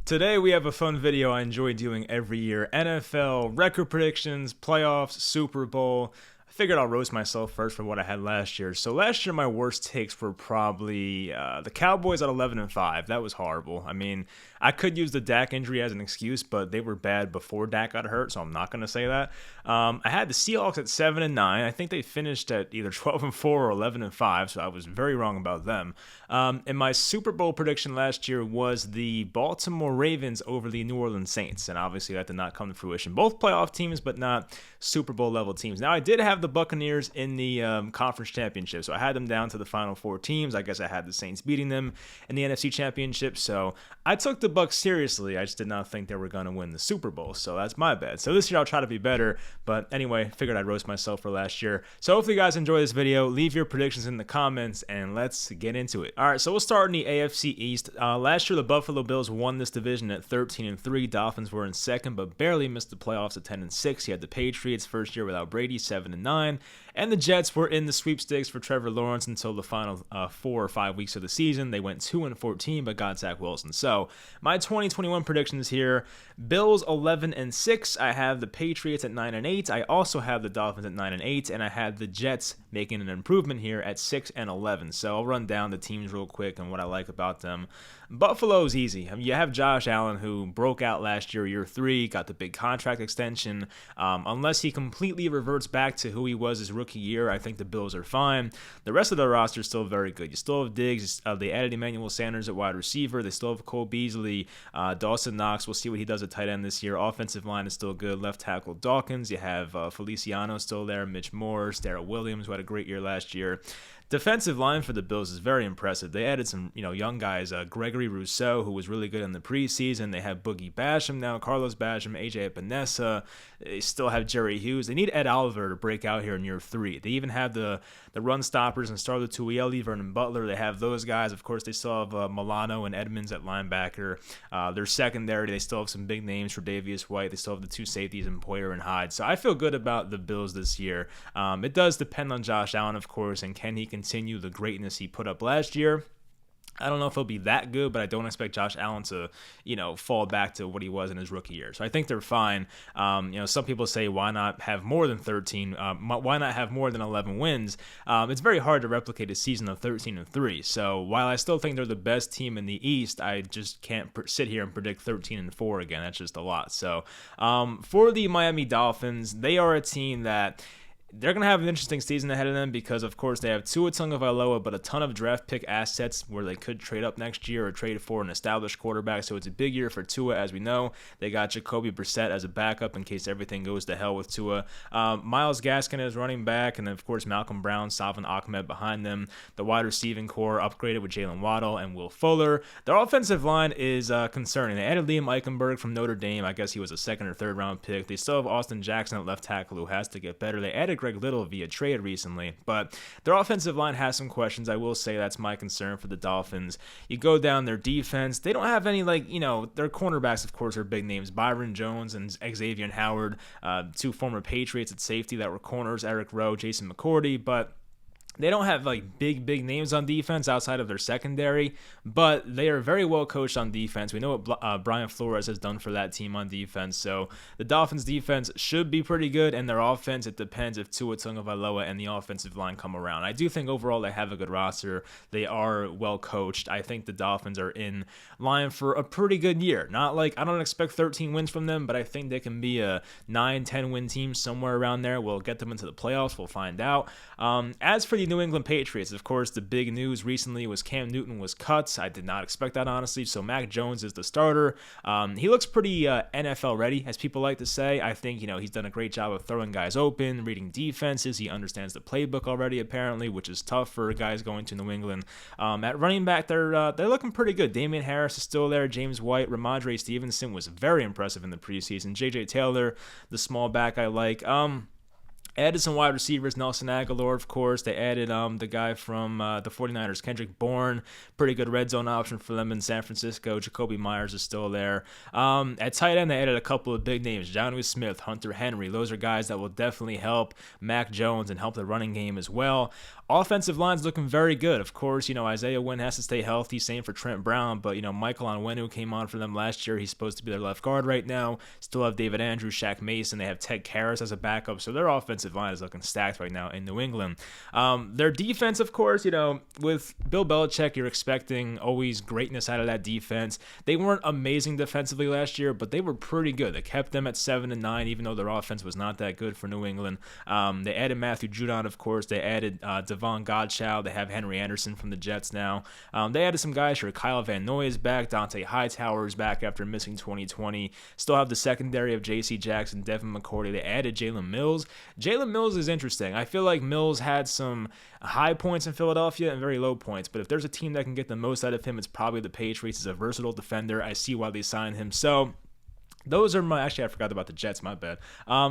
Today we have a fun video I enjoy doing every year. NFL, record predictions, playoffs, Super Bowl. I figured I'll roast myself first for what I had last year. So last year my worst takes were probably the Cowboys at 11-5. That was horrible. I mean, I could use the Dak injury as an excuse, but they were bad before Dak got hurt, so I'm not going to say that. I had the Seahawks at 7-9. I think they finished at either 12-4 or 11-5, so I was very wrong about them. And my Super Bowl prediction last year was the Baltimore Ravens over the New Orleans Saints, and obviously that did not come to fruition. Both playoff teams, but not Super Bowl level teams. Now, I did have the Buccaneers in the conference championship, so I had them down to the final four teams. I guess I had the Saints beating them in the NFC championship, so I took the Bucs seriously. I just did not think they were going to win the Super Bowl, so that's my bad. So this year I'll try to be better, but anyway, figured I'd roast myself for last year. So hopefully you guys enjoy this video. Leave your predictions in the comments, and let's get into it. All right, so we'll start in the AFC East. Last year the Buffalo Bills won this division at 13-3. Dolphins were in second, but barely missed the playoffs at 10-6. You had the Patriots first year without Brady, 7-9, and the Jets were in the sweepstakes for Trevor Lawrence until the final 4 or 5 weeks of the season. They went 2-14, but got Zach Wilson. So my 2021 predictions here: Bills 11-6. I have the Patriots at 9-8. I also have the Dolphins at 9-8, and I had the Jets making an improvement here at 6-11. So I'll run down the teams real quick and what I like about them. Buffalo's easy. I mean, you have Josh Allen, who broke out last year 3, got the big contract extension. Unless he completely reverts back to who he was his rookie year, I think the Bills are fine. The rest of the roster is still very good. You still have Diggs. They added Emmanuel Sanders at wide receiver. They still have Cole Beasley. Dawson Knox, we'll see what he does at tight end this year. Offensive line is still good. Left tackle Dawkins. You have Feliciano still there. Mitch Morse, Darrell Williams, who had a great year last year. Defensive line for the Bills is very impressive. They added some, young guys. Gregory Rousseau, who was really good in the preseason. They have Boogie Basham now, Carlos Basham, AJ Epinesa. They still have Jerry Hughes. They need Ed Oliver to break out here in year 3. They even have the run stoppers and Starler Tuieli, Vernon Butler. They have those guys. Of course, they still have Milano and Edmonds at linebacker. Their secondary, they still have some big names for Davius White. They still have the 2 safeties in Poyer and Hyde. So I feel good about the Bills this year. It does depend on Josh Allen, of course, and can he continue the greatness he put up last year. I don't know if he'll be that good, but I don't expect Josh Allen to, fall back to what he was in his rookie year. So I think they're fine. Some people say, why not have more than 13? Why not have more than 11 wins? It's very hard to replicate a season of 13-3. So while I still think they're the best team in the East, I just can't sit here and predict 13-4 again. That's just a lot. So for the Miami Dolphins, they are a team that they're going to have an interesting season ahead of them because, of course, they have Tua Tagovailoa, but a ton of draft pick assets where they could trade up next year or trade for an established quarterback. So it's a big year for Tua, as we know. They got Jacoby Brissett as a backup in case everything goes to hell with Tua. Myles Gaskin is running back, and then, of course, Malcolm Brown, Salvon Ahmed behind them. The wide receiving core upgraded with Jalen Waddle and Will Fuller. Their offensive line is concerning. They added Liam Eichenberg from Notre Dame. I guess he was a 2nd or 3rd round pick. They still have Austin Jackson at left tackle, who has to get better. They added Greg Little via trade recently, but their offensive line has some questions. I will say that's my concern for the Dolphins. You go down their defense, they don't have any, their cornerbacks, of course, are big names. Byron Jones and Xavier Howard, 2 former Patriots at safety that were corners, Eric Rowe, Jason McCourty, but they don't have big names on defense outside of their secondary, but they are very well coached on defense. We know what Brian Flores has done for that team on defense. So the Dolphins' defense should be pretty good, and their offense, it depends if Tua Tagovailoa and the offensive line come around. I do think overall they have a good roster. They are well coached. I think the Dolphins are in line for a pretty good year. I don't expect 13 wins from them, but I think they can be a 9-10 win team somewhere around there. We'll get them into the playoffs. We'll find out. As for the New England Patriots, of course, the big news recently was Cam Newton was cut. I did not expect that, honestly. So Mac Jones is the starter. He looks pretty NFL ready, as people like to say. I think, he's done a great job of throwing guys open, reading defenses. He understands the playbook already, apparently, which is tough for guys going to New England. At running back, they're looking pretty good. Damian Harris is still there. James White, Ramondre Stevenson was very impressive in the preseason. J.J. Taylor, the small back I like. Added some wide receivers, Nelson Aguilar, of course. They added the guy from the 49ers, Kendrick Bourne. Pretty good red zone option for them in San Francisco. Jacoby Myers is still there. At tight end, they added a couple of big names, Jonnu Smith, Hunter Henry. Those are guys that will definitely help Mac Jones and help the running game as well. Offensive line's looking very good. Of course, Isaiah Wynn has to stay healthy. Same for Trent Brown. But, Michael Onwenu came on for them last year. He's supposed to be their left guard right now. Still have David Andrews, Shaq Mason. They have Ted Karras as a backup. So their offensive line is looking stacked right now in New England. Their defense, of course, with Bill Belichick, you're expecting always greatness out of that defense. They weren't amazing defensively last year, but they were pretty good. They kept them at 7-9, even though their offense was not that good for New England. They added Matthew Judon, of course. They added Devon Godchild. They have Henry Anderson from the Jets now. They added some guys here. Kyle Van Noy is back. Dante Hightower is back after missing 2020. Still have the secondary of J.C. Jackson, Devin McCourty. They added Jalen Mills. Jalen Mills is interesting. I feel like Mills had some high points in Philadelphia and very low points, but if there's a team that can get the most out of him, it's probably the Patriots. He's a versatile defender. I see why they signed him. So those are actually, I forgot about the Jets, my bad.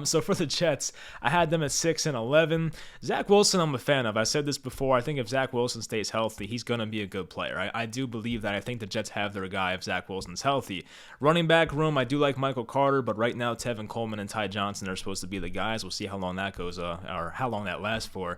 So for the Jets, I had them at 6-11. Zach Wilson, I'm a fan of. I said this before. I think if Zach Wilson stays healthy, he's going to be a good player. I do believe that. I think the Jets have their guy if Zach Wilson's healthy. Running back room, I do like Michael Carter, but right now Tevin Coleman and Ty Johnson are supposed to be the guys. We'll see how long that goes, or how long that lasts for.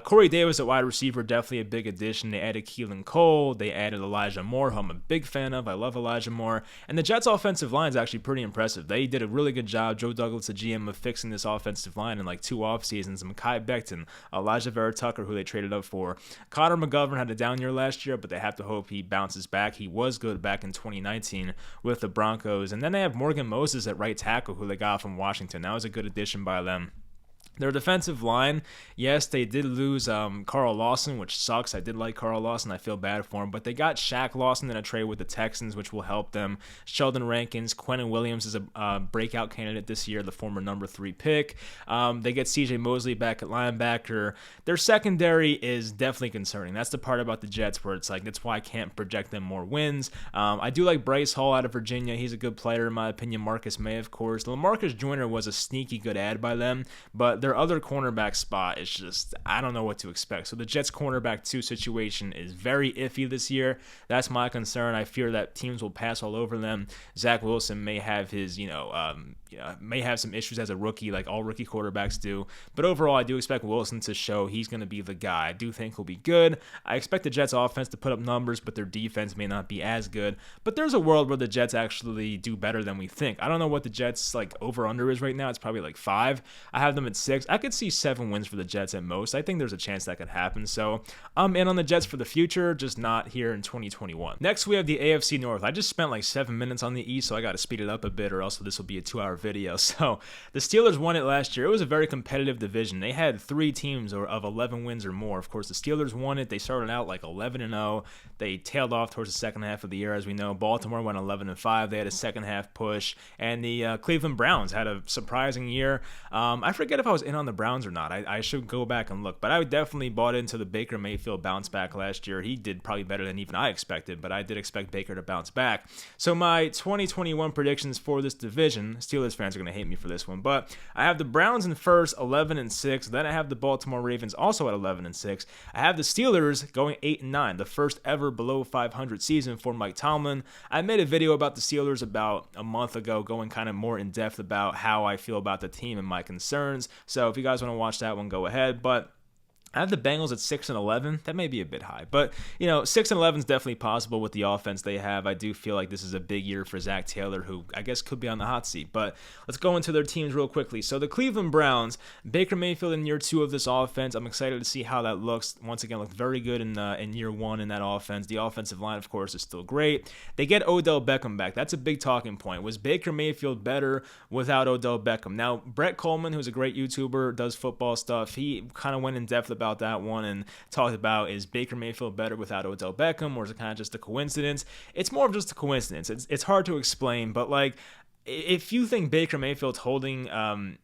Corey Davis at wide receiver, definitely a big addition. They added Keelan Cole. They added Elijah Moore, who I'm a big fan of. I love Elijah Moore. And the Jets' offensive line is actually pretty impressive. They did a really good job, Joe Douglas, the GM, of fixing this offensive line in like 2 off seasons. Mekhi Becton, Elijah Vera Tucker, who they traded up for. Connor McGovern had a down year last year, but they have to hope he bounces back. He was good back in 2019 with the Broncos. And then they have Morgan Moses at right tackle, who they got from Washington. That was a good addition by them. Their defensive line, yes, they did lose Carl Lawson, which sucks. I did like Carl Lawson. I feel bad for him. But they got Shaq Lawson in a trade with the Texans, which will help them. Sheldon Rankins, Quentin Williams is a breakout candidate this year, the former number 3 pick. They get C.J. Mosley back at linebacker. Their secondary is definitely concerning. That's the part about the Jets where it's like, that's why I can't project them more wins. I do like Bryce Hall out of Virginia. He's a good player, in my opinion. Marcus May, of course. LaMarcus Joyner was a sneaky good add by them, but their other cornerback spot is just, I don't know what to expect. So the Jets cornerback 2 situation is very iffy this year. That's my concern. I fear that teams will pass all over them. Zach Wilson may have his, may have some issues as a rookie, like all rookie quarterbacks do. But overall, I do expect Wilson to show he's going to be the guy. I do think he'll be good. I expect the Jets offense to put up numbers, but their defense may not be as good. But there's a world where the Jets actually do better than we think. I don't know what the Jets over-under is right now. It's probably 5. I have them at 6. I could see 7 wins for the Jets at most. I think there's a chance that could happen. So I'm in on the Jets for the future, just not here in 2021. Next, we have the AFC North. I just spent 7 minutes on the East, so I got to speed it up a bit, or else this will be a 2-hour video. So the Steelers won it last year. It was a very competitive division. They had 3 teams of 11 wins or more. Of course, the Steelers won it. They started out 11-0. They tailed off towards the second half of the year, as we know. Baltimore went 11-5. They had a second half push, and the Cleveland Browns had a surprising year. I forget if I was in on the Browns or not. I should go back and look, but I definitely bought into the Baker Mayfield bounce back last year. He did probably better than even I expected, but I did expect Baker to bounce back. So my 2021 predictions for this division, Steelers fans are going to hate me for this one, but I have the Browns in first, 11-6. Then I have the Baltimore Ravens also at 11-6. I have the Steelers going 8-9, the first ever below 500 season for Mike Tomlin. I made a video about the Steelers about a month ago, going kind of more in depth about how I feel about the team and my concerns. So if you guys want to watch that one, go ahead. But I have the Bengals at 6-11. That may be a bit high, but 6-11 is definitely possible with the offense they have. I do feel like this is a big year for Zach Taylor, who I guess could be on the hot seat. But let's go into their teams real quickly. So the Cleveland Browns, Baker Mayfield in year 2 of this offense. I'm excited to see how that looks. Once again, looked very good in year 1 in that offense. The offensive line, of course, is still great. They get Odell Beckham back. That's a big talking point. Was Baker Mayfield better without Odell Beckham? Now, Brett Coleman, who's a great YouTuber, does football stuff. He kind of went in depth about that one and talked about, is Baker Mayfield better without Odell Beckham, or is it kind of just a coincidence? It's more of just a coincidence. It's hard to explain, but if you think Baker Mayfield's holding,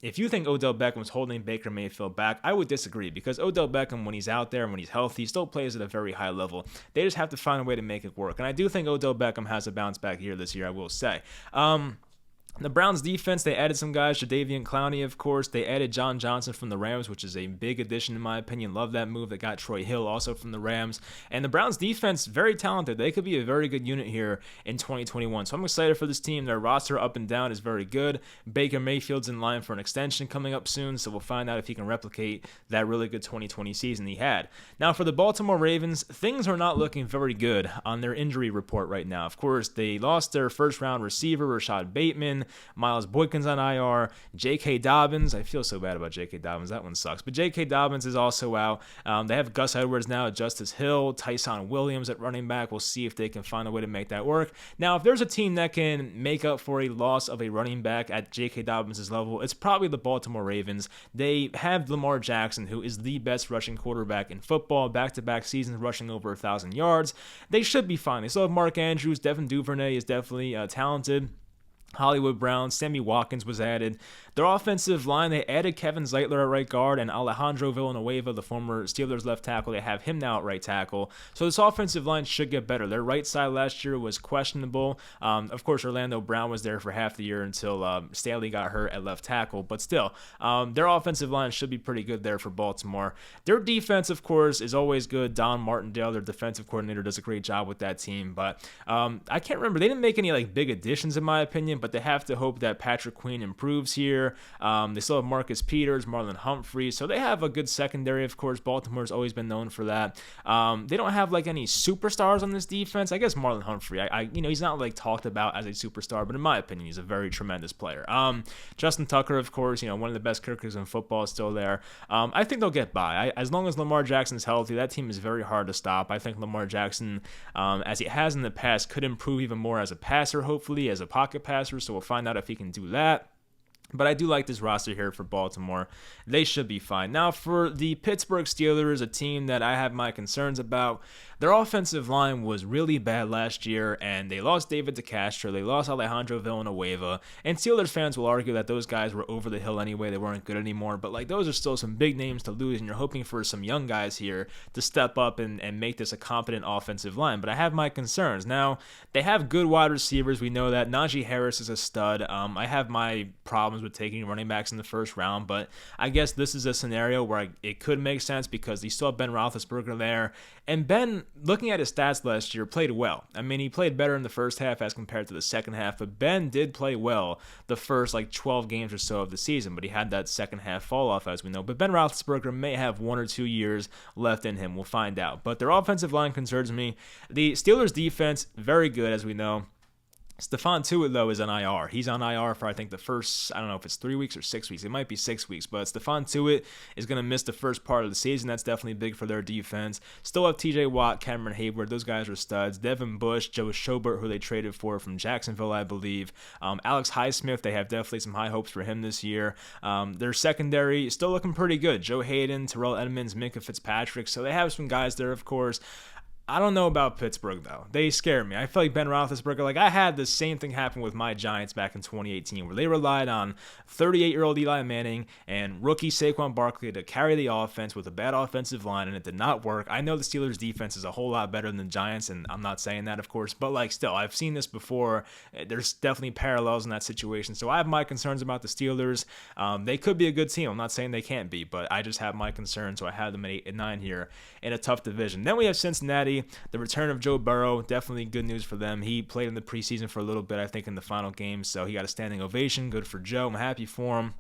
if you think Odell Beckham's holding Baker Mayfield back, I would disagree, because Odell Beckham, when he's out there and when he's healthy, still plays at a very high level. They just have to find a way to make it work, and I do think Odell Beckham has a bounce back year this year, I will say. The Browns defense, they added some guys, Jadeveon Clowney, of course. They added John Johnson from the Rams, which is a big addition in my opinion. Love that move. They got Troy Hill also from the Rams. And the Browns defense, very talented. They could be a very good unit here in 2021. So I'm excited for this team. Their roster up and down is very good. Baker Mayfield's in line for an extension coming up soon, so we'll find out if he can replicate that really good 2020 season he had. Now for the Baltimore Ravens, things are not looking very good on their injury report right now. Of course, they lost their first-round receiver, Rashad Bateman. Miles Boykin's on IR. J.K. Dobbins. I feel so bad about J.K. Dobbins. That one sucks. But J.K. Dobbins is also out. They have Gus Edwards now at Justice Hill. Tyson Williams at running back. We'll see if they can find a way to make that work. Now, if there's a team that can make up for a loss of a running back at J.K. Dobbins' level, it's probably the Baltimore Ravens. They have Lamar Jackson, who is the best rushing quarterback in football. Back-to-back seasons rushing over 1,000 yards. They should be fine. They still have Mark Andrews. Devin Duvernay is definitely talented. Hollywood Brown, Sammy Watkins was added. Their offensive line, they added Kevin Zeitler at right guard and Alejandro Villanueva, the former Steelers left tackle. They have him now at right tackle. So this offensive line should get better. Their right side last year was questionable. Of course, Orlando Brown was there for half the year until Staley got hurt at left tackle. But still, their offensive line should be pretty good there for Baltimore. Their defense, of course, is always good. Don Martindale, their defensive coordinator, does a great job with that team. But I can't remember. They didn't make any big additions, in my opinion, but they have to hope that Patrick Queen improves here. They still have Marcus Peters, Marlon Humphrey, so they have a good secondary. Of course, Baltimore's always been known for that. They don't have any superstars on this defense. I guess Marlon Humphrey, he's not talked about as a superstar, but in my opinion, he's a very tremendous player. Justin Tucker, of course, one of the best kickers in football, is still there. I think they'll get by. As long as Lamar Jackson's healthy, that team is very hard to stop. I think Lamar Jackson, as he has in the past, could improve even more as a passer, hopefully, as a pocket passer. So we'll find out if he can do that. But I do like this roster here for Baltimore. They should be fine. Now, for the Pittsburgh Steelers, a team that I have my concerns about, their offensive line was really bad last year, and they lost David DeCastro. They lost Alejandro Villanueva. And Steelers fans will argue that those guys were over the hill anyway. They weren't good anymore. But, those are still some big names to lose, and you're hoping for some young guys here to step up and make this a competent offensive line. But I have my concerns. Now, they have good wide receivers. We know that. Najee Harris is a stud. I have my problems with taking running backs in the first round, but I guess this is a scenario where it could make sense because you still have Ben Roethlisberger there. And Ben, looking at his stats last year, played well. I mean, he played better in the first half as compared to the second half, but Ben did play well the first 12 games or so of the season, but he had that second half fall off, as we know. But Ben Roethlisberger may have 1 or 2 years left in him. We'll find out. But their offensive line concerns me. The Steelers defense, very good, as we know. Stephon Tuitt, though, is on IR. He's on IR for, I think, the first, I don't know if it's 3 weeks or 6 weeks. It might be 6 weeks, but Stephon Tuitt is going to miss the first part of the season. That's definitely big for their defense. Still have TJ Watt, Cameron Hayward. Those guys are studs. Devin Bush, Joe Schobert, who they traded for from Jacksonville, I believe. Alex Highsmith, they have definitely some high hopes for him this year. Their secondary is still looking pretty good. Joe Hayden, Terrell Edmonds, Minkah Fitzpatrick. So they have some guys there, of course. I don't know about Pittsburgh, though. They scare me. I feel like Ben Roethlisberger, I had the same thing happen with my Giants back in 2018, where they relied on 38-year-old Eli Manning and rookie Saquon Barkley to carry the offense with a bad offensive line, and it did not work. I know the Steelers' defense is a whole lot better than the Giants, and I'm not saying that, of course, but still, I've seen this before. There's definitely parallels in that situation, so I have my concerns about the Steelers. They could be a good team. I'm not saying they can't be, but I just have my concerns, so I have them at 8 and 9 here in a tough division. Then we have Cincinnati. The return of Joe Burrow, definitely good news for them. He played in the preseason for a little bit, I think, in the final game, so he got a standing ovation. Good for Joe. I'm happy for him.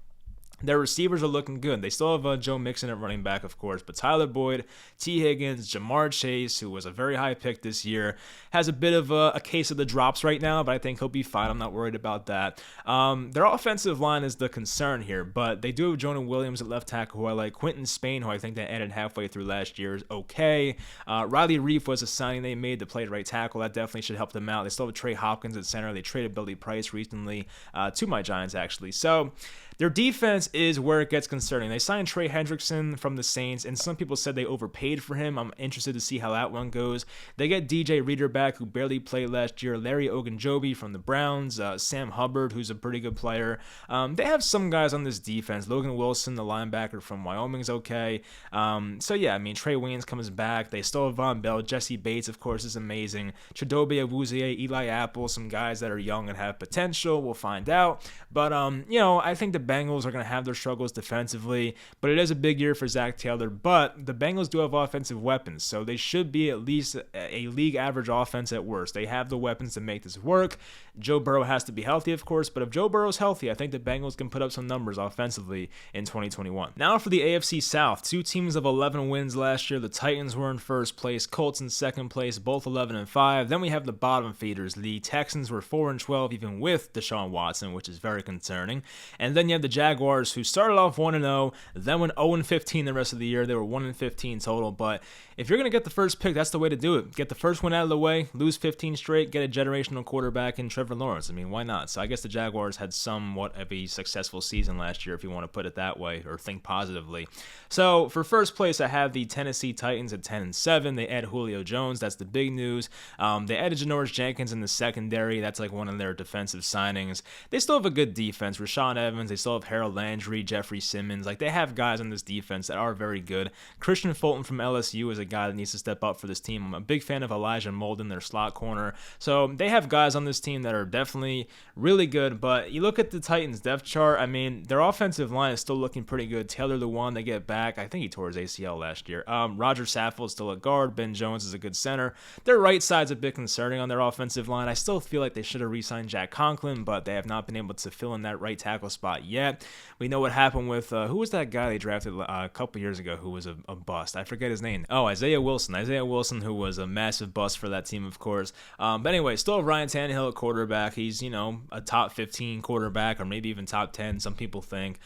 Their receivers are looking good. They still have Joe Mixon at running back, of course, but Tyler Boyd, T. Higgins, Jamar Chase, who was a very high pick this year, has a bit of a case of the drops right now, but I think he'll be fine. I'm not worried about that. Their offensive line is the concern here, but they do have Jonah Williams at left tackle, who I like. Quentin Spain, who I think they added halfway through last year, is okay. Riley Reif was a signing they made to play at right tackle. That definitely should help them out. They still have Trey Hopkins at center. They traded Billy Price recently to my Giants, actually. So their defense is where it gets concerning. They signed Trey Hendrickson from the Saints, and some people said they overpaid for him. I'm interested to see how that one goes. They get DJ Reader back, who barely played last year, Larry Ogunjobi from the Browns, Sam Hubbard, who's a pretty good player. They have some guys on this defense. Logan Wilson, the linebacker from Wyoming, is okay. So yeah, I mean, Trey Waynes comes back. They still have Von Bell. Jesse Bates, of course, is amazing. Chidobe Awuzie, Eli Apple, some guys that are young and have potential. We'll find out. But, I think the Bengals are going to have their struggles defensively, but it is a big year for Zach Taylor. But the Bengals do have offensive weapons, so they should be at least a league average offense at worst. They have the weapons to make this work. Joe Burrow has to be healthy, of course, but if Joe Burrow's healthy, I think the Bengals can put up some numbers offensively in 2021. Now for the AFC South, 2 teams of 11 wins last year. The Titans were in first place, Colts in second place, both 11-5. Then we have the bottom feeders. The Texans were 4-12, even with Deshaun Watson, which is very concerning. And then you have the Jaguars, who started off 1-0, then went 0-15 the rest of the year. They were 1-15 total, but if you're going to get the first pick, that's the way to do it. Get the first one out of the way, lose 15 straight, get a generational quarterback in Trevor Lawrence. I mean, why not? So I guess the Jaguars had somewhat of a successful season last year, if you want to put it that way, or think positively. So for first place, I have the Tennessee Titans at 10-7. They add Julio Jones. That's the big news. They added Janoris Jenkins in the secondary. That's like one of their defensive signings. They still have a good defense. Rashawn Evans. They still have Harold Landry, Jeffrey Simmons. Like, they have guys on this defense that are very good. Christian Fulton from LSU is a guy that needs to step up for this team. I'm a big fan of Elijah Molden, their slot corner. So they have guys on this team that are definitely really good. But you look at the Titans depth chart, I mean, their offensive line is still looking pretty good. Taylor Lewan, they get back. I think he tore his ACL last year. Roger Saffold is still a guard. Ben Jones is a good center. Their right side's a bit concerning on their offensive line. I still feel like they should have re-signed Jack Conklin, but they have not been able to fill in that right tackle spot yet. We know what happened with, who was that guy they drafted a couple years ago who was a bust? I forget his name. Oh, Isaiah Wilson, who was a massive bust for that team, of course. But anyway, still have Ryan Tannehill at quarterback. He's, a top 15 quarterback, or maybe even top 10, some people think.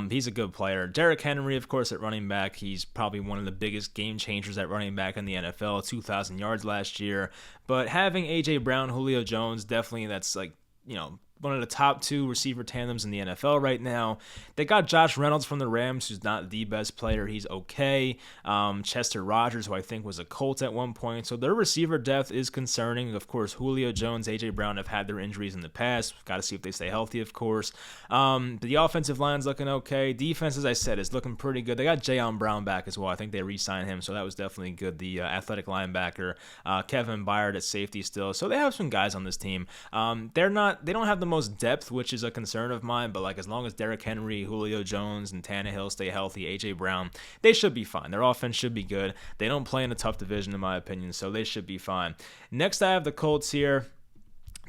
He's a good player. Derrick Henry, of course, at running back. He's probably one of the biggest game changers at running back in the NFL, 2,000 yards last year. But having A.J. Brown, Julio Jones, definitely that's like, one of the top 2 receiver tandems in the NFL right now. They got Josh Reynolds from the Rams, who's not the best player. He's okay. Chester Rogers, who I think was a Colt at one point. So their receiver depth is concerning. Of course, Julio Jones, A.J. Brown have had their injuries in the past. Got to see if they stay healthy, of course. The offensive line's looking okay. Defense, as I said, is looking pretty good. They got Jayon Brown back as well. I think they re-signed him, so that was definitely good. The athletic linebacker, Kevin Byard at safety still. So they have some guys on this team. They don't have the most depth, which is a concern of mine, but like as long as Derrick Henry, Julio Jones, and Tannehill stay healthy, A.J. Brown, they should be fine. Their offense should be good. They don't play in a tough division, in my opinion, so they should be fine. Next, I have the Colts here.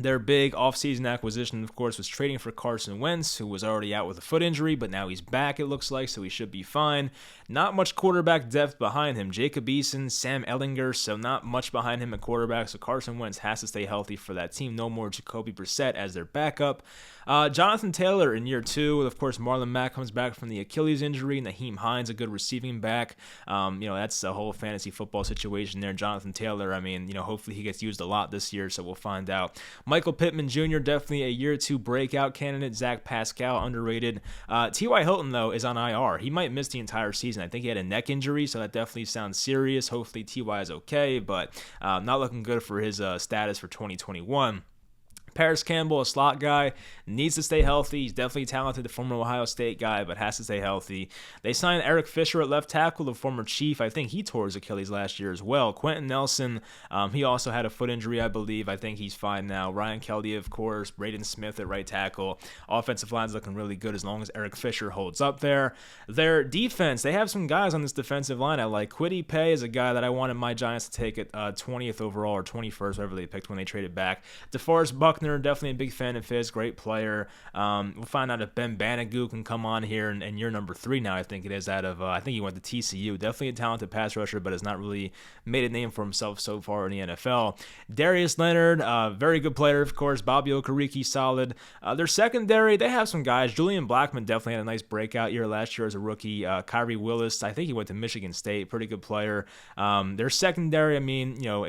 Their big offseason acquisition, of course, was trading for Carson Wentz, who was already out with a foot injury, but now he's back, it looks like, so he should be fine. Not much quarterback depth behind him. Jacob Eason, Sam Ehlinger, so not much behind him at quarterback, so Carson Wentz has to stay healthy for that team. No more Jacoby Brissett as their backup. Jonathan Taylor in year 2. Of course, Marlon Mack comes back from the Achilles injury. Naheem Hines, a good receiving back. That's the whole fantasy football situation there. Jonathan Taylor, hopefully he gets used a lot this year, so we'll find out. Michael Pittman Jr., definitely a year 2 breakout candidate. Zach Pascal, underrated. T.Y. Hilton, though, is on IR. He might miss the entire season. I think he had a neck injury, so that definitely sounds serious. Hopefully T.Y. is okay, but not looking good for his status for 2021. Paris Campbell, a slot guy, needs to stay healthy. He's definitely talented, the former Ohio State guy, but has to stay healthy. They signed Eric Fisher at left tackle, the former Chief. I think he tore his Achilles last year as well. Quentin Nelson, he also had a foot injury, I believe. I think he's fine now. Ryan Kelly, of course. Braden Smith at right tackle. Offensive line's looking really good as long as Eric Fisher holds up there. Their defense, they have some guys on this defensive line I like. Kwity Paye is a guy that I wanted my Giants to take at 20th overall or 21st, whatever they picked when they traded back. DeForest Buckner, definitely a big fan of his, great player. We'll find out if Ben Banagou can come on here, and you're number 3 now, I think it is, out of, I think he went to TCU. Definitely a talented pass rusher, but has not really made a name for himself so far in the NFL. Darius Leonard, very good player, of course. Bobby Okereke, solid. Their secondary, they have some guys. Julian Blackmon definitely had a nice breakout year last year as a rookie. Kyrie Willis, I think he went to Michigan State, pretty good player. Their secondary,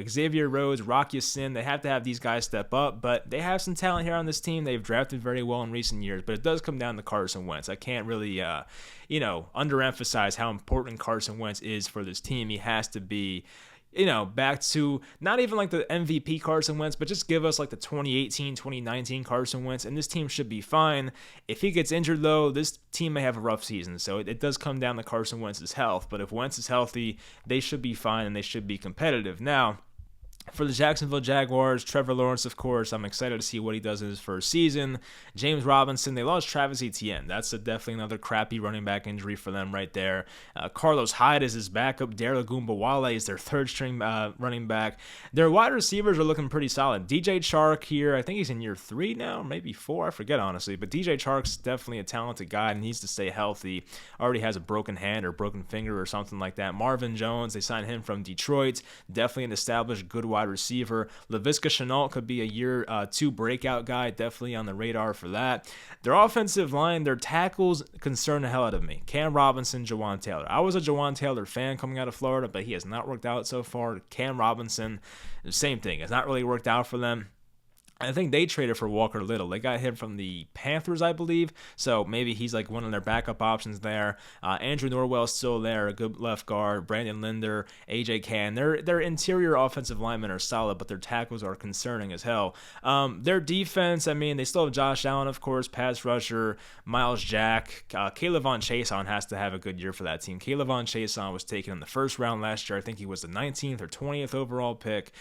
Xavier Rhodes, Rock Ya-Sin, they have to have these guys step up, but they have some talent here on this team. They've drafted very well in recent years, but it does come down to Carson Wentz. I can't really, underemphasize how important Carson Wentz is for this team. He has to be, back to not even like the MVP Carson Wentz, but just give us like the 2018, 2019 Carson Wentz, and this team should be fine. If he gets injured, though, this team may have a rough season, so it does come down to Carson Wentz's health. But if Wentz is healthy, they should be fine, and they should be competitive. Now, for the Jacksonville Jaguars, Trevor Lawrence, of course, I'm excited to see what he does in his first season. James Robinson, they lost Travis Etienne. That's definitely another crappy running back injury for them right there. Carlos Hyde is his backup. Dare Ogunbowale is their third-string running back. Their wide receivers are looking pretty solid. DJ Chark here, I think he's in year 3 now, maybe 4, I forget honestly. But DJ Chark's definitely a talented guy and needs to stay healthy. Already has a broken hand or broken finger or something like that. Marvin Jones, they signed him from Detroit. Definitely an established good wide receiver. Laviska Shenault could be a year 2 breakout guy, definitely on the radar for that. Their offensive line, their tackles concern the hell out of me. Cam Robinson, Jawan Taylor. I was a Jawan Taylor fan coming out of Florida, but he has not worked out so far. Cam Robinson, same thing. It's not really worked out for them. I think they traded for Walker Little. They got him from the Panthers, I believe. So maybe he's like one of their backup options there. Andrew Norwell's still there, a good left guard. Brandon Linder, AJ Cann. Their interior offensive linemen are solid, but their tackles are concerning as hell. Their defense, I mean, they still have Josh Allen, of course, pass rusher, Miles Jack. Caleb Von Chason has to have a good year for that team. Caleb Von Chason was taken in the first round last year. I think he was the 19th or 20th overall pick.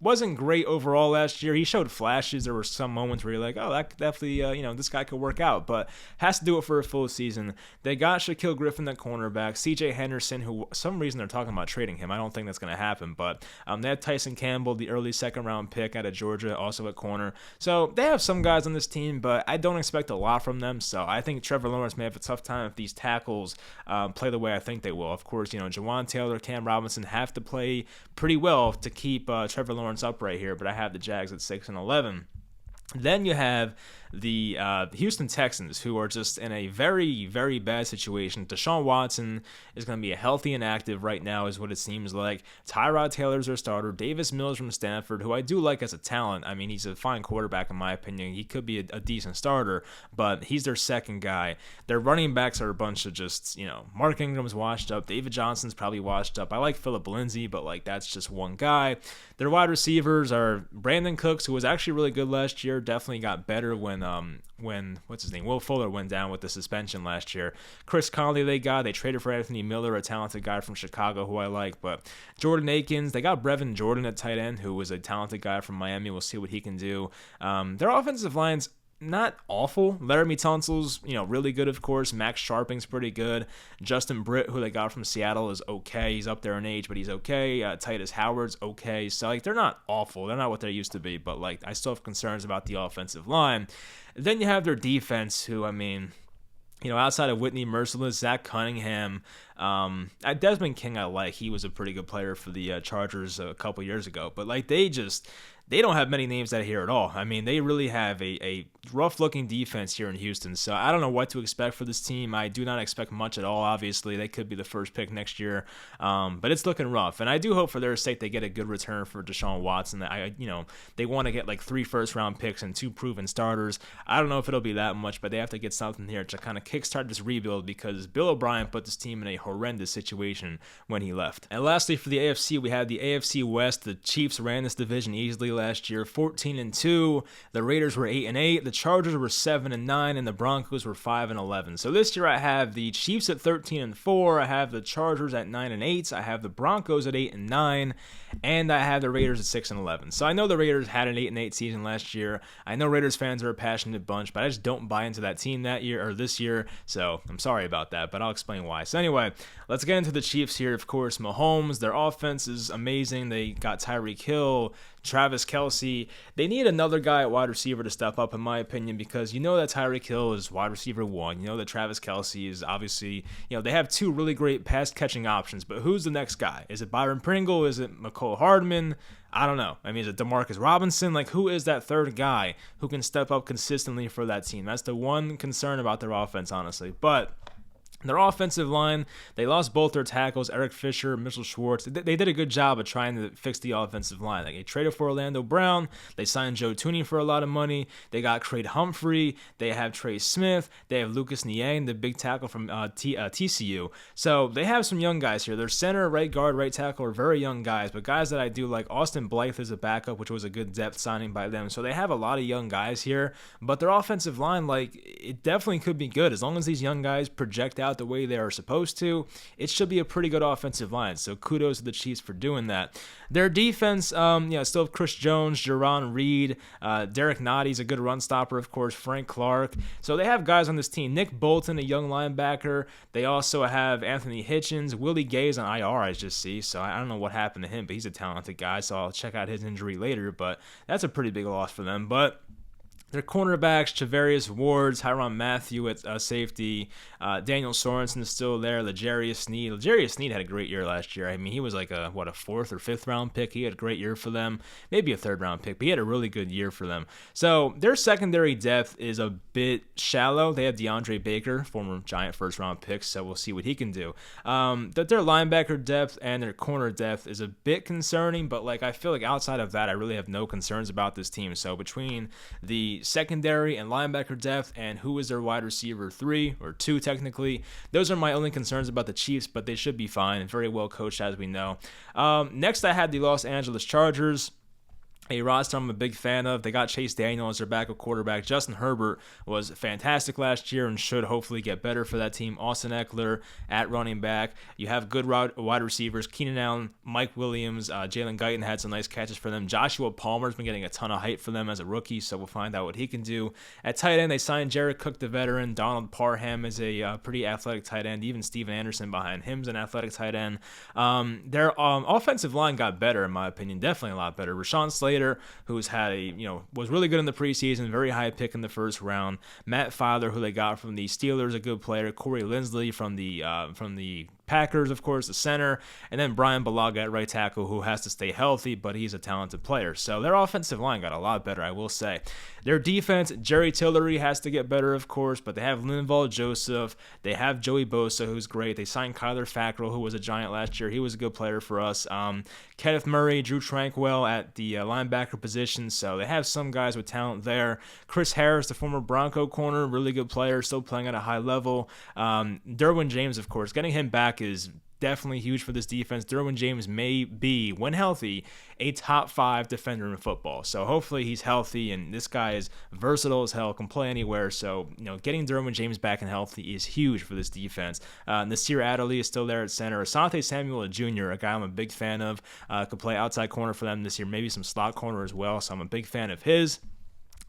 Wasn't great overall last year. He showed flashes. There were some moments where you're like, oh, that definitely, this guy could work out, but has to do it for a full season. They got Shaquille Griffin at cornerback, CJ Henderson, who some reason they're talking about trading him. I don't think that's going to happen, but they had Tyson Campbell, the early second round pick out of Georgia, also at corner. So they have some guys on this team, but I don't expect a lot from them. So I think Trevor Lawrence may have a tough time if these tackles play the way I think they will. Of course, Jawan Taylor, Cam Robinson have to play pretty well to keep Trevor Lawrence upright here, but I have the Jags at 6-11. Then you have the Houston Texans, who are just in a very, very bad situation. Deshaun Watson is going to be healthy and active right now, is what it seems like. Tyrod Taylor's their starter. Davis Mills from Stanford, who I do like as a talent. I mean, he's a fine quarterback in my opinion. He could be a decent starter, but he's their second guy. Their running backs are a bunch of just, Mark Ingram's washed up. David Johnson's probably washed up. I like Phillip Lindsay, but that's just one guy. Their wide receivers are Brandon Cooks, who was actually really good last year. Definitely got better when what's his name, Will Fuller went down with the suspension last year. Chris Conley they traded for Anthony Miller, a talented guy from Chicago who I like. But Jordan Akins, they got Brevin Jordan at tight end, who was a talented guy from Miami. We'll see what he can do. Their offensive line's not awful. Laramie Tunsil's, really good, of course. Max Sharping's pretty good. Justin Britt, who they got from Seattle, is okay. He's up there in age, but he's okay. Titus Howard's okay. So, they're not awful. They're not what they used to be, but, I still have concerns about the offensive line. Then you have their defense, who, outside of Whitney Merciless, Zach Cunningham, Desmond King I like. He was a pretty good player for the Chargers a couple years ago. But, they don't have many names out here at all. I mean, they really have a rough-looking defense here in Houston. So I don't know what to expect for this team. I do not expect much at all, obviously. They could be the first pick next year. But it's looking rough. And I do hope for their sake they get a good return for Deshaun Watson. They want to get 3 first-round picks and 2 proven starters. I don't know if it'll be that much, but they have to get something here to kind of kickstart this rebuild because Bill O'Brien put this team in a horrendous situation when he left. And lastly, for the AFC, we have the AFC West. The Chiefs ran this division easily last year, 14-2. The Raiders were 8-8. The Chargers were 7-9, and the Broncos were 5-11. So this year I have the Chiefs at 13-4. I have the Chargers at 9-8. I have the Broncos at 8-9, and I have the Raiders at 6-11. So I know the Raiders had an 8-8 season last year. I know Raiders fans are a passionate bunch, but I just don't buy into that team that year or this year. So I'm sorry about that, but I'll explain why. So anyway, let's get into the Chiefs here. Of course, Mahomes, their offense is amazing. They got Tyreek Hill, Travis Kelce. They need another guy at wide receiver to step up, in my opinion, because that Tyreek Hill is wide receiver 1. That Travis Kelce is obviously, they have 2 really great pass-catching options, but who's the next guy? Is it Byron Pringle? Is it McCole Hardman? I don't know. Is it DeMarcus Robinson? Who is that third guy who can step up consistently for that team? That's the one concern about their offense, honestly. But Their offensive line, they lost both their tackles, Eric Fisher, Mitchell Schwartz. They did a good job of trying to fix the offensive line. Like, they traded for Orlando Brown. They signed Joe Tooney for a lot of money. They got Craig Humphrey. They have Trey Smith. They have Lucas Niang, the big tackle from TCU. So they have some young guys here. Their center, right guard, right tackle are very young guys, but guys that I do like. Austin Blythe is a backup, which was a good depth signing by them. So they have a lot of young guys here, but their offensive line, like, it definitely could be good. As long as these young guys project out the way they are supposed to, it should be a pretty good offensive line. So kudos to the Chiefs for doing that. Their defense, still have Chris Jones, Jerron Reed, Derek Notty's a good run stopper, of course, Frank Clark. So they have guys on this team. Nick Bolton, a young linebacker. They also have Anthony Hitchens. Willie Gay's on IR, I just see. So I don't know what happened to him, but he's a talented guy. So I'll check out his injury later. But that's a pretty big loss for them. But their cornerbacks, Travarius Ward, Tyrann Mathieu at safety, Daniel Sorensen is still there, L'Jarius Sneed. L'Jarius Sneed had a great year last year. I mean, he was like a 4th or 5th round pick. He had a great year for them. Maybe a 3rd round pick, but he had a really good year for them. So their secondary depth is a bit shallow. They have DeAndre Baker, former Giant 1st round pick, so we'll see what he can do. That their linebacker depth and their corner depth is a bit concerning, but like, I feel like outside of that, I really have no concerns about this team. So between the secondary and linebacker depth and who is their wide receiver 3 or 2 technically, those are my only concerns about the Chiefs, but they should be fine. Very well coached, as we know. Next, I had the Los Angeles Chargers, a roster I'm a big fan of. They got Chase Daniel as their backup quarterback. Justin Herbert was fantastic last year and should hopefully get better for that team. Austin Eckler at running back. You have good wide receivers. Keenan Allen, Mike Williams, Jalen Guyton had some nice catches for them. Joshua Palmer's been getting a ton of hype for them as a rookie, so we'll find out what he can do. At tight end, they signed Jared Cook, the veteran. Donald Parham is a pretty athletic tight end. Even Steven Anderson behind him is an athletic tight end. Their offensive line got better, in my opinion. Definitely a lot better. Rashawn Slater, who's had was really good in the preseason, very high pick in the 1st round. Matt Filer, who they got from the Steelers, a good player. Corey Linsley from the Packers, of course, the center, and then Brian Bulaga at right tackle, who has to stay healthy, but he's a talented player. So their offensive line got a lot better, I will say. Their defense, Jerry Tillery has to get better, of course, but they have Linval Joseph. They have Joey Bosa, who's great. They signed Kyler Fackrell, who was a Giant last year. He was a good player for us. Kenneth Murray, Drew Tranquil at the linebacker position. So they have some guys with talent there. Chris Harris, the former Bronco corner, really good player, still playing at a high level. Derwin James, of course, getting him back is definitely huge for this defense. Derwin James may be, when healthy, a top 5 defender in football. So hopefully he's healthy, and this guy is versatile as hell, can play anywhere. So, getting Derwin James back and healthy is huge for this defense. Nasir Adderley is still there at center. Asante Samuel Jr., a guy I'm a big fan of, could play outside corner for them this year, maybe some slot corner as well. So I'm a big fan of his.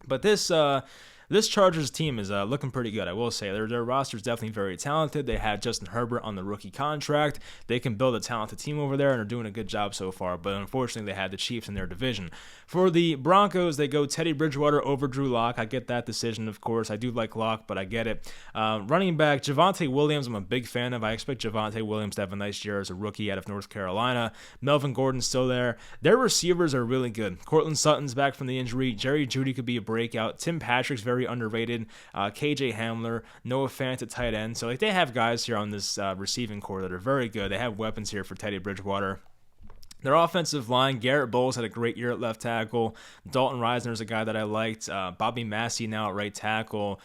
But this Chargers team is looking pretty good, I will say. Their roster is definitely very talented. They have Justin Herbert on the rookie contract. They can build a talented team over there and are doing a good job so far, but unfortunately they had the Chiefs in their division. For the Broncos, they go Teddy Bridgewater over Drew Lock. I get that decision, of course. I do like Lock, but I get it. Running back, Javonte Williams, I'm a big fan of. I expect Javonte Williams to have a nice year as a rookie out of North Carolina. Melvin Gordon's still there. Their receivers are really good. Cortland Sutton's back from the injury. Jerry Jeudy could be a breakout. Tim Patrick's very underrated. KJ Hamler, Noah Fant at tight end. So they have guys here on this receiving core that are very good. They have weapons here for Teddy Bridgewater. Their offensive line, Garrett Bowles had a great year at left tackle. Dalton Reisner is a guy that I liked. Bobby Massey now at right tackle.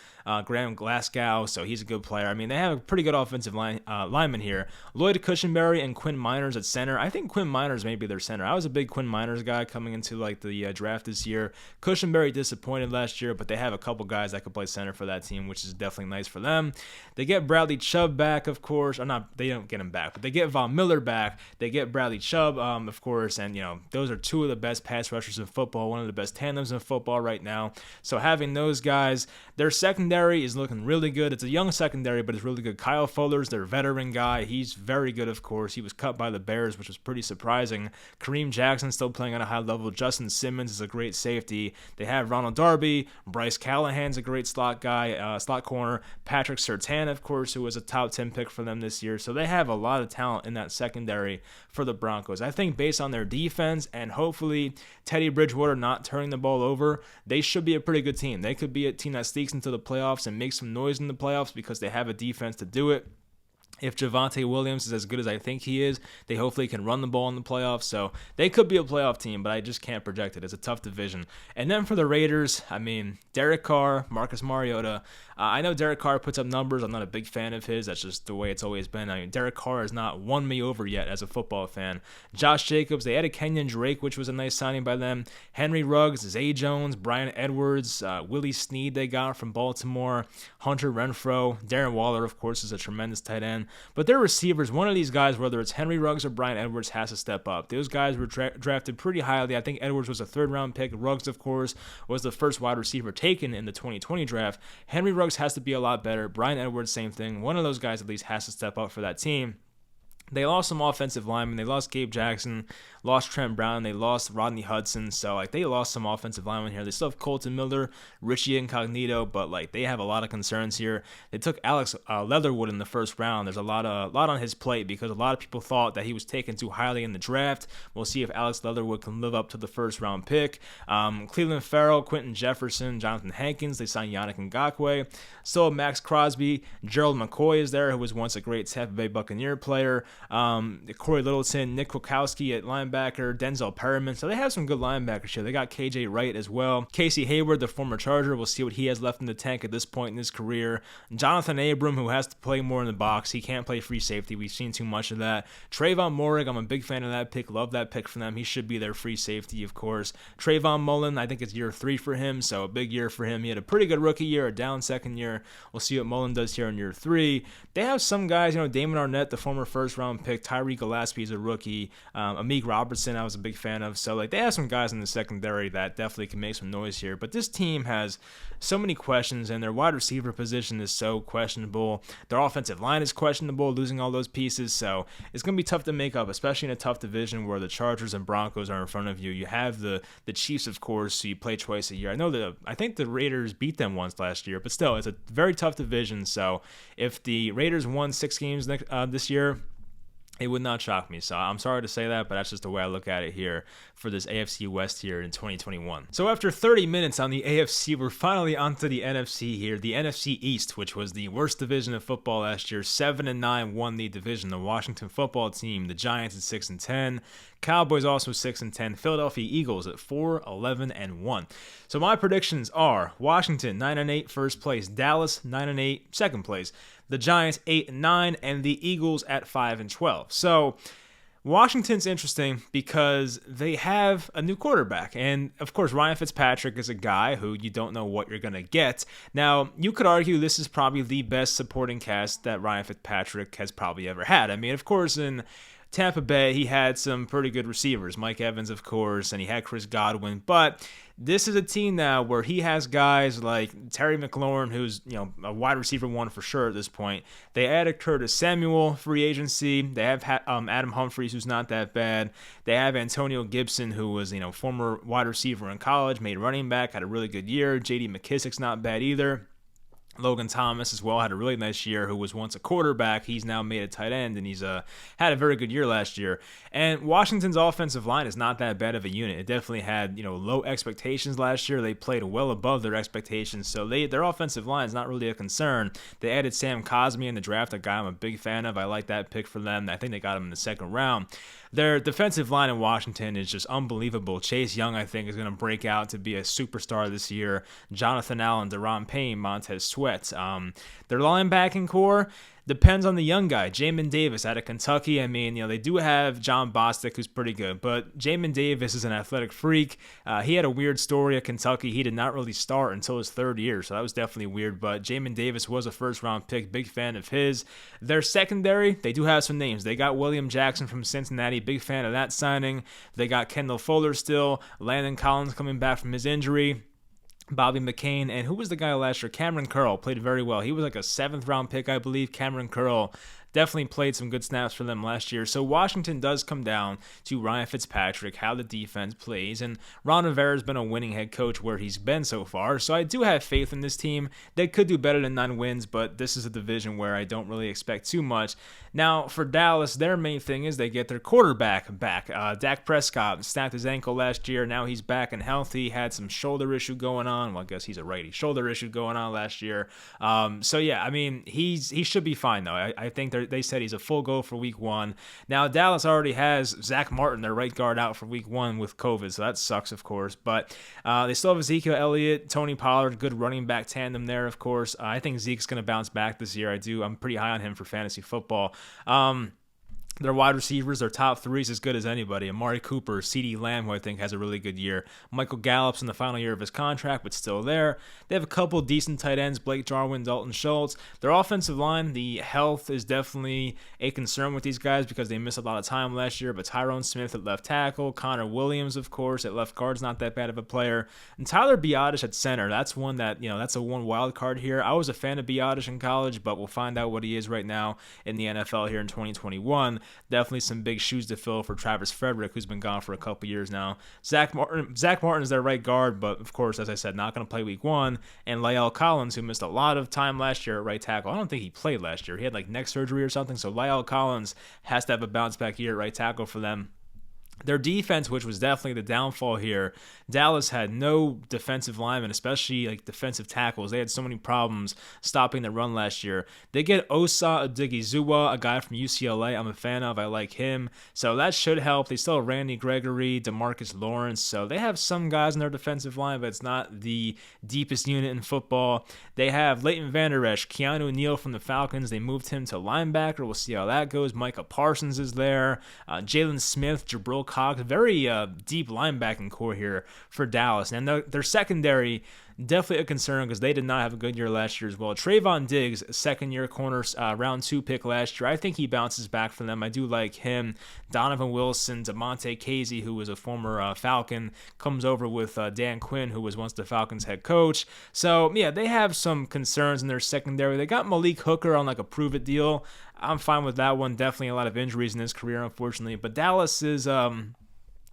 Graham Glasgow, so he's a good player. I mean, they have a pretty good offensive lineman here. Lloyd Cushenberry and Quinn Miners at center. I think Quinn Miners may be their center. I was a big Quinn Miners guy coming into the draft this year. Cushenberry disappointed last year, but they have a couple guys that could play center for that team, which is definitely nice for them. They get Bradley Chubb back, of course. They don't get him back, but they get Von Miller back. They get Bradley Chubb, of course, and those are 2 of the best pass rushers in football, one of the best tandems in football right now. So having those guys, their secondary is looking really good. It's a young secondary, but it's really good. Kyle Fuller's their veteran guy. He's very good, of course. He was cut by the Bears, which was pretty surprising. Kareem Jackson still playing at a high level. Justin Simmons is a great safety. They have Ronald Darby. Bryce Callahan's a great slot guy, slot corner. Patrick Surtain, of course, who was a top 10 pick for them this year. So they have a lot of talent in that secondary for the Broncos. I think based on their defense and hopefully Teddy Bridgewater not turning the ball over, they should be a pretty good team. They could be a team that sneaks into the playoffs and make some noise in the playoffs because they have a defense to do it. If Javonte Williams is as good as I think he is, they hopefully can run the ball in the playoffs. So they could be a playoff team, but I just can't project it. It's a tough division. And then for the Raiders, I mean, Derek Carr, Marcus Mariota. I know Derek Carr puts up numbers. I'm not a big fan of his. That's just the way it's always been. I mean, Derek Carr has not won me over yet as a football fan. Josh Jacobs, they added Kenyon Drake, which was a nice signing by them. Henry Ruggs, Zay Jones, Brian Edwards, Willie Snead they got from Baltimore, Hunter Renfrow, Darren Waller, of course, is a tremendous tight end. But their receivers, one of these guys, whether it's Henry Ruggs or Brian Edwards, has to step up. Those guys were drafted pretty highly. I think Edwards was a third-round pick. Ruggs, of course, was the first wide receiver taken in the 2020 draft. Henry Ruggs has to be a lot better. Brian Edwards, same thing. One of those guys at least has to step up for that team. They lost some offensive linemen. They lost Gabe Jackson, lost Trent Brown. They lost Rodney Hudson. So, they lost some offensive linemen here. They still have Colton Miller, Richie Incognito, but, they have a lot of concerns here. They took Alex Leatherwood in the first round. There's a lot on his plate because a lot of people thought that he was taken too highly in the draft. We'll see if Alex Leatherwood can live up to the first-round pick. Cleveland Farrell, Quentin Jefferson, Jonathan Hankins. They signed Yannick Ngakoue. Still Max Crosby. Gerald McCoy is there, who was once a great Tampa Bay Buccaneer player. Corey Littleton, Nick Kwiatkowski at linebacker, Denzel Perriman. So they have some good linebackers here. They got KJ Wright as well. Casey Hayward, the former Charger. We'll see what he has left in the tank at this point in his career. Jonathan Abram, who has to play more in the box. He can't play free safety. We've seen too much of that. Trayvon Moehrig, I'm a big fan of that pick. Love that pick from them. He should be their free safety, of course. Trayvon Mullen, I think it's year 3 for him, so a big year for him. He had a pretty good rookie year, a down second year. We'll see what Mullen does here in year 3. They have some guys, Damon Arnett, the former first-round pick. Tyree Gillespie is a rookie. Amik Robertson, I was a big fan of. So, they have some guys in the secondary that definitely can make some noise here. But this team has so many questions, and their wide receiver position is so questionable. Their offensive line is questionable, losing all those pieces. So, it's going to be tough to make up, especially in a tough division where the Chargers and Broncos are in front of you. You have the Chiefs, of course, so you play twice a year. I think the Raiders beat them once last year, but still, it's a very tough division. So, if the Raiders won 6 games this year, it would not shock me. So I'm sorry to say that, but that's just the way I look at it here for this AFC West here in 2021. So after 30 minutes on the AFC, we're finally onto the NFC here. The NFC East, which was the worst division of football last year. 7-9 won the division. The Washington football team, the Giants at 6-10. Cowboys also 6-10. Philadelphia Eagles at 4-11-1. So my predictions are Washington 9-8 first place, Dallas 9-8 second place, the Giants 8-9, and the Eagles at 5-12. So Washington's interesting because they have a new quarterback. And, of course, Ryan Fitzpatrick is a guy who you don't know what you're going to get. Now, you could argue this is probably the best supporting cast that Ryan Fitzpatrick has probably ever had. I mean, of course, in Tampa Bay, he had some pretty good receivers. Mike Evans, of course, and he had Chris Godwin. But this is a team now where he has guys like Terry McLaurin, who's a wide receiver 1 for sure at this point. They added Curtis Samuel, free agency. They have Adam Humphries, who's not that bad. They have Antonio Gibson, who was former wide receiver in college, made running back, had a really good year. J.D. McKissick's not bad either. Logan Thomas as well had a really nice year, who was once a quarterback. He's now made a tight end, and he's had a very good year last year. And Washington's offensive line is not that bad of a unit. It definitely had low expectations last year. They played well above their expectations, so their offensive line is not really a concern. They added Sam Cosmi in the draft, a guy I'm a big fan of. I like that pick for them. I think they got him in the second round. Their defensive line in Washington is just unbelievable. Chase Young, I think, is going to break out to be a superstar this year. Jonathan Allen, Deron Payne, Montez Sweat. Their linebacking core depends on the young guy, Jamin Davis out of Kentucky. I mean, they do have John Bostic, who's pretty good, but Jamin Davis is an athletic freak. He had a weird story at Kentucky. He did not really start until his 3rd year, so that was definitely weird, but Jamin Davis was a first-round pick, big fan of his. Their secondary, they do have some names. They got William Jackson from Cincinnati, big fan of that signing. They got Kendall Fuller still, Landon Collins coming back from his injury, Bobby McCain, and who was the guy last year? Cameron Curl played very well. He was like a 7th-round pick, I believe. Cameron Curl definitely played some good snaps for them last year. So Washington does come down to Ryan Fitzpatrick, how the defense plays, and Ron Rivera's been a winning head coach where he's been so far. So I do have faith in this team. They could do better than 9 wins, but this is a division where I don't really expect too much. Now, for Dallas, their main thing is they get their quarterback back. Dak Prescott snapped his ankle last year. Now he's back and healthy. Had some shoulder issue going on. Well, I guess he's a righty. Shoulder issue going on last year. So, yeah, I mean, he should be fine, though. I think they said he's a full go for week 1. Now, Dallas already has Zach Martin, their right guard, out for week 1 with COVID, so that sucks, of course. But they still have Ezekiel Elliott, Tony Pollard, good running back tandem there, of course. I think Zeke's going to bounce back this year. I'm pretty high on him for fantasy football. Their wide receivers, their top 3 is as good as anybody. Amari Cooper, CeeDee Lamb, who I think has a really good year. Michael Gallup's in the final year of his contract, but still there. They have a couple decent tight ends, Blake Jarwin, Dalton Schultz. Their offensive line, the health is definitely a concern with these guys because they missed a lot of time last year. But Tyrone Smith at left tackle, Connor Williams, of course, at left guard's not that bad of a player. And Tyler Biadasz at center, that's one that, that's a one wild card here. I was a fan of Biadasz in college, but we'll find out what he is right now in the NFL here in 2021. Definitely some big shoes to fill for Travis Frederick, who's been gone for a couple years now. Zach Martin is their right guard, but of course, as I said, not going to play week 1. And La'el Collins, who missed a lot of time last year at right tackle. I don't think he played last year. He had neck surgery or something, so La'el Collins has to have a bounce back year at right tackle for them. Their defense, which was definitely the downfall here, Dallas had no defensive linemen, especially defensive tackles. They had so many problems stopping the run last year. They get Osa Odighizuwa, a guy from UCLA I'm a fan of. I like him. So that should help. They still have Randy Gregory, DeMarcus Lawrence. So they have some guys in their defensive line, but it's not the deepest unit in football. They have Leighton Vander Esch, Keanu Neal from the Falcons. They moved him to linebacker. We'll see how that goes. Micah Parsons is there. Jalen Smith, Jabril Cox, very deep linebacking core here for Dallas. And their secondary, definitely a concern because they did not have a good year last year as well. Trayvon Diggs, second-year corner, round 2 pick last year. I think he bounces back for them. I do like him. Donovan Wilson, DeMonte Casey, who was a former Falcon, comes over with Dan Quinn, who was once the Falcons head coach. So, yeah, they have some concerns in their secondary. They got Malik Hooker on a prove-it deal. I'm fine with that one. Definitely a lot of injuries in his career, unfortunately. But Dallas is... a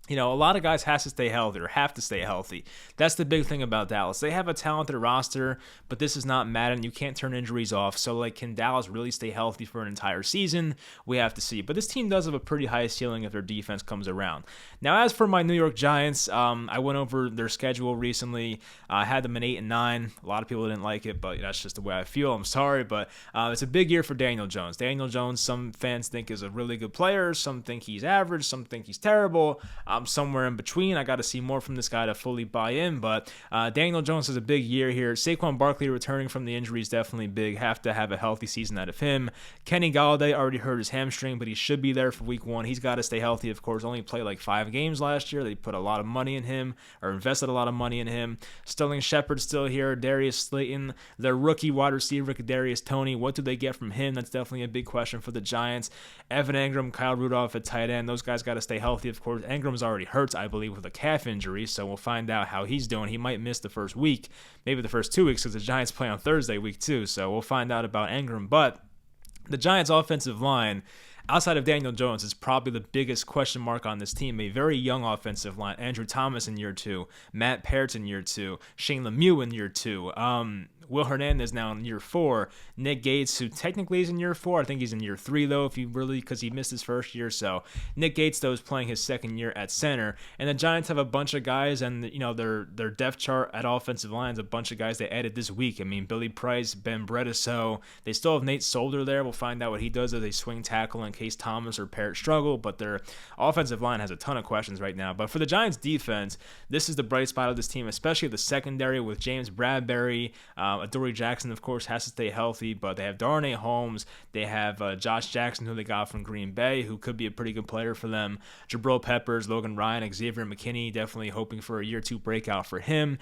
lot of guys have to stay healthy. That's the big thing about Dallas. They have a talented roster, but this is not Madden. You can't turn injuries off. So, can Dallas really stay healthy for an entire season? We have to see. But this team does have a pretty high ceiling if their defense comes around. Now, as for my New York Giants, I went over their schedule recently. I had them in 8-9. A lot of people didn't like it, but that's just the way I feel. I'm sorry, but it's a big year for Daniel Jones. Daniel Jones, some fans think is a really good player. Some think he's average. Some think he's terrible. Somewhere in between. I got to see more from this guy to fully buy in, but Daniel Jones has a big year here. Saquon Barkley returning from the injury is definitely big. Have to have a healthy season out of him. Kenny Golladay already hurt his hamstring, but he should be there for week 1. He's got to stay healthy, of course. Only played 5 games last year. They put a lot of money in him, or invested a lot of money in him. Sterling Shepard's still here. Darius Slayton, their rookie wide receiver, Kadarius Toney. What do they get from him? That's definitely a big question for the Giants. Evan Engram, Kyle Rudolph at tight end. Those guys got to stay healthy, of course. Engram's already hurt, I believe, with a calf injury, so we'll find out how he's doing. He might miss the first week, maybe the first 2 weeks, because the Giants play on Thursday, week 2, so we'll find out about Engram. But the Giants' offensive line, outside of Daniel Jones, is probably the biggest question mark on this team. A very young offensive line. Andrew Thomas in year 2, Matt Peart in year 2, Shane Lemieux in year 2, Will Hernandez now in year 4. Nick Gates, who technically is in year 4. I think he's in year 3, though, because he missed his first year. So Nick Gates, though, is playing his second year at center. And the Giants have a bunch of guys, and their depth chart at offensive line is a bunch of guys they added this week. Billy Price, Ben Bredesen. They still have Nate Solder there. We'll find out what he does as a swing tackle in case Thomas or Parrott struggle. But their offensive line has a ton of questions right now. But for the Giants defense, this is the bright spot of this team, especially the secondary with James Bradbury. Adoree Jackson, of course, has to stay healthy, but they have Darnay Holmes. They have Josh Jackson, who they got from Green Bay, who could be a pretty good player for them. Jabril Peppers, Logan Ryan, Xavier McKinney, definitely hoping for a year 2 breakout for him.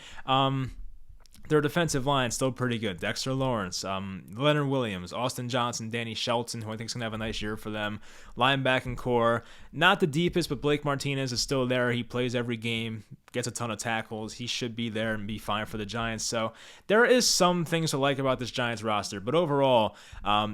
Their defensive line is still pretty good. Dexter Lawrence, Leonard Williams, Austin Johnson, Danny Shelton, who I think is going to have a nice year for them. Linebacking core, not the deepest, but Blake Martinez is still there. He plays every game, gets a ton of tackles. He should be there and be fine for the Giants. So there is some things to like about this Giants roster, but overall,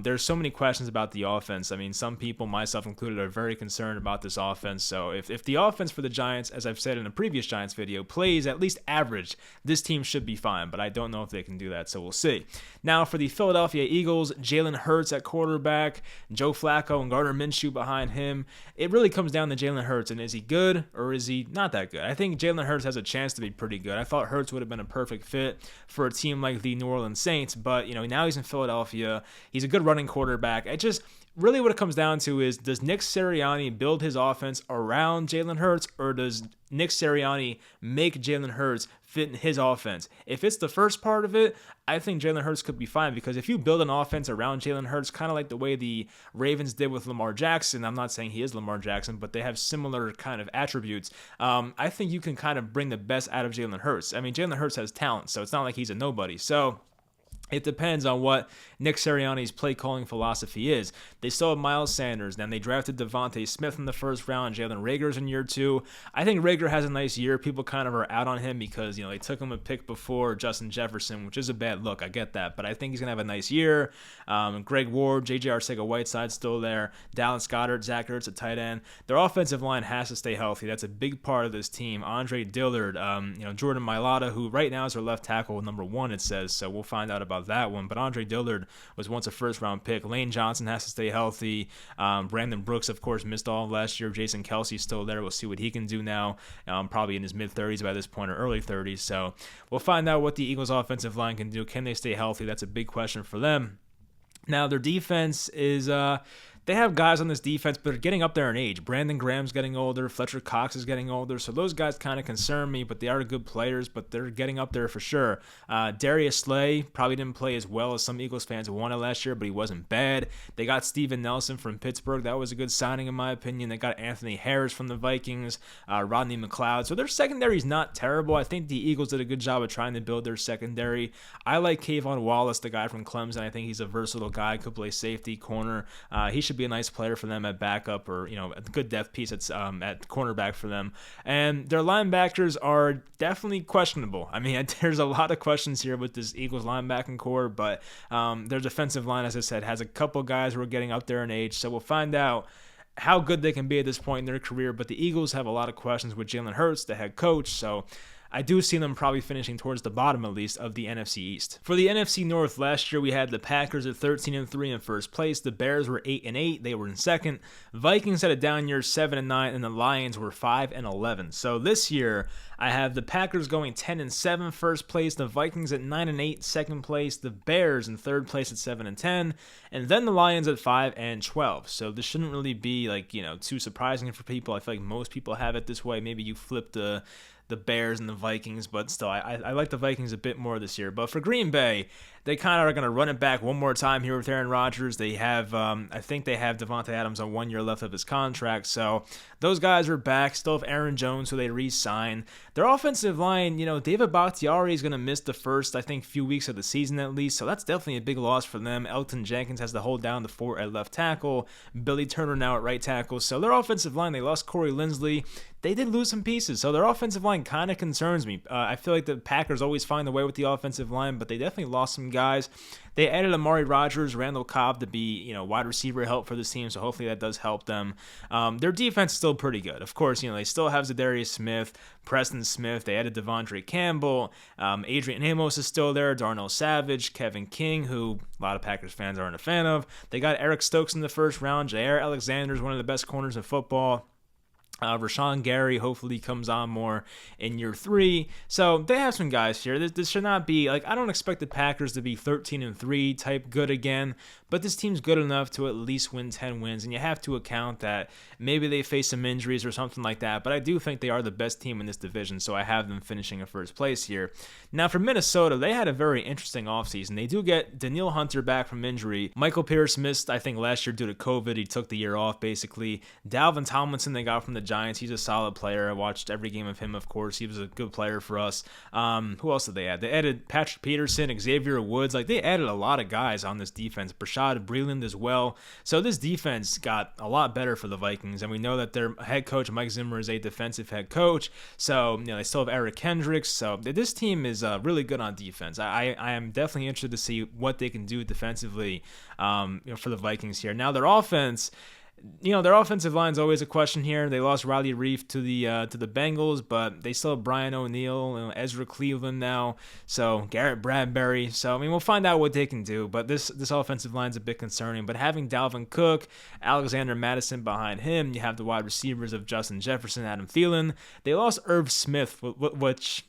there's so many questions about the offense. Some people, myself included, are very concerned about this offense. So if the offense for the Giants, as I've said in a previous Giants video, plays at least average, this team should be fine, but I don't know if they can do that, so we'll see. Now for the Philadelphia Eagles, Jalen Hurts at quarterback, Joe Flacco and Gardner Minshew behind him. It really comes down to Jalen Hurts, and is he good or is he not that good? I think Jalen Hurts has a chance to be pretty good. I thought Hurts would have been a perfect fit for a team like the New Orleans Saints, but now he's in Philadelphia. He's a good running quarterback. really what it comes down to is, does Nick Sirianni build his offense around Jalen Hurts, or does Nick Sirianni make Jalen Hurts fit in his offense? If it's the first part of it, I think Jalen Hurts could be fine, because if you build an offense around Jalen Hurts, kind of like the way the Ravens did with Lamar Jackson, I'm not saying he is Lamar Jackson, but they have similar kind of attributes. I think you can kind of bring the best out of Jalen Hurts. I mean, Jalen Hurts has talent, so it's not like he's a nobody. So it depends on what Nick Sirianni's play calling philosophy is. They still have Miles Sanders. Then they drafted Devontae Smith in the first round. Jalen Reagor's in year 2. I think Reagor has a nice year. People kind of are out on him because, they took him a pick before Justin Jefferson, which is a bad look. I get that. But I think he's going to have a nice year. Greg Ward, J.J. Arcega-Whiteside still there. Dallas Goedert, Zach Ertz at tight end. Their offensive line has to stay healthy. That's a big part of this team. Andre Dillard, Jordan Mailata, who right now is their left tackle, number 1, it says. So we'll find out about that one. But Andre Dillard was once a first-round pick. Lane Johnson has to stay healthy. Brandon Brooks, of course, missed all of last year. Jason Kelsey's still there. We'll see what he can do now. Probably in his mid-30s by this point, or early 30s. So we'll find out what the Eagles' offensive line can do. Can they stay healthy? That's a big question for them. Now, their defense is... They have guys on this defense, but they're getting up there in age. Brandon Graham's getting older. Fletcher Cox is getting older. So those guys kind of concern me, but they are good players, but they're getting up there for sure. Darius Slay probably didn't play as well as some Eagles fans wanted last year, but he wasn't bad. They got Steven Nelson from Pittsburgh. That was a good signing in my opinion. They got Anthony Harris from the Vikings, Rodney McLeod. So their secondary is not terrible. I think the Eagles did a good job of trying to build their secondary. I like Kayvon Wallace, the guy from Clemson. I think he's a versatile guy, could play safety, corner. He should be a nice player for them at backup, or a good depth piece at cornerback for them. And their linebackers are definitely questionable. I mean, there's a lot of questions here with this Eagles linebacking core, but their defensive line, as I said, has a couple guys who are getting up there in age, so we'll find out how good they can be at this point in their career. But the Eagles have a lot of questions with Jalen Hurts, the head coach, so I do see them probably finishing towards the bottom, at least, of the NFC East. For the NFC North, last year we had the Packers at 13-3 in first place. The Bears were 8-8. They were in second. Vikings had a down year, 7-9, and the Lions were 5-11. So this year, I have the Packers going 10-7 first place, the Vikings at 9-8 second place, the Bears in third place at 7-10, and then the Lions at 5-12. So this shouldn't really be too surprising for people. I feel like most people have it this way. Maybe you flip the Bears and the Vikings, but still, I like the Vikings a bit more this year. But for Green Bay, they kind of are going to run it back one more time here with Aaron Rodgers. They have, I think they have Devontae Adams on 1 year left of his contract, so those guys are back. Still have Aaron Jones, who they re-sign. Their offensive line, David Bakhtiari is going to miss the first, I think, few weeks of the season at least, so that's definitely a big loss for them. Elton Jenkins has to hold down the fort at left tackle. Billy Turner now at right tackle. So their offensive line, they lost Corey Linsley. They did lose some pieces, so their offensive line kind of concerns me. I feel like the Packers always find a way with the offensive line, but they definitely lost some guys. They added Amari Rodgers, Randall Cobb to be, wide receiver help for this team, so hopefully that does help them. Their defense is still pretty good. Of course, they still have Zadarius Smith, Preston Smith. They added Devondre Campbell. Adrian Amos is still there. Darnell Savage, Kevin King, who a lot of Packers fans aren't a fan of. They got Eric Stokes in the first round. Jair Alexander is one of the best corners in football. Rashawn Gary hopefully comes on more in year 3. So they have some guys here. This should not be, I don't expect the Packers to be 13-3 type good again, but this team's good enough to at least win 10 wins, and you have to account that maybe they face some injuries or something like that, but I do think they are the best team in this division, so I have them finishing in first place here. Now for Minnesota, they had a very interesting offseason. They do get Danielle Hunter back from injury. Michael Pierce missed, I think, last year due to COVID. He took the year off, basically. Dalvin Tomlinson they got from the Giants. He's a solid player. I watched every game of him, of course. He was a good player for us. Who else did they add? They added Patrick Peterson, Xavier Woods. They added a lot of guys on this defense. Brashad Breeland as well. So this defense got a lot better for the Vikings, and we know that their head coach, Mike Zimmer, is a defensive head coach. So, they still have Eric Kendricks. So this team is really good on defense. I am definitely interested to see what they can do defensively for the Vikings here. Now, their offense... their offensive line is always a question here. They lost Riley Reif to the Bengals, but they still have Brian O'Neill, Ezra Cleveland now, so Garrett Bradbury. So, we'll find out what they can do, but this offensive line is a bit concerning. But having Dalvin Cook, Alexander Madison behind him, you have the wide receivers of Justin Jefferson, Adam Thielen. They lost Irv Smith, which...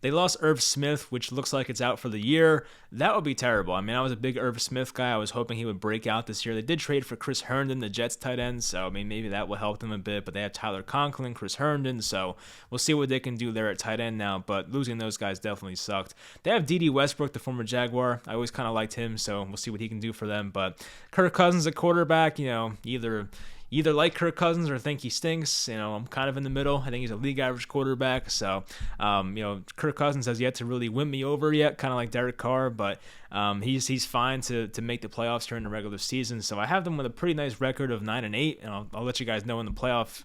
They lost Irv Smith, which looks like it's out for the year. That would be terrible. I mean, I was a big Irv Smith guy. I was hoping he would break out this year. They did trade for Chris Herndon, the Jets tight end, so I mean, maybe that will help them a bit, but they have Tyler Conklin, Chris Herndon, so we'll see what they can do there at tight end now, but losing those guys definitely sucked. They have D.D. Westbrook, the former Jaguar. I always kind of liked him, so we'll see what he can do for them, but Kirk Cousins at quarterback, either like Kirk Cousins or think he stinks. I'm kind of in the middle. I think he's a league average quarterback. So, Kirk Cousins has yet to really win me over yet, kind of like Derek Carr, but he's fine to make the playoffs during the regular season. So I have them with a pretty nice record of 9-8, and I'll let you guys know in the playoff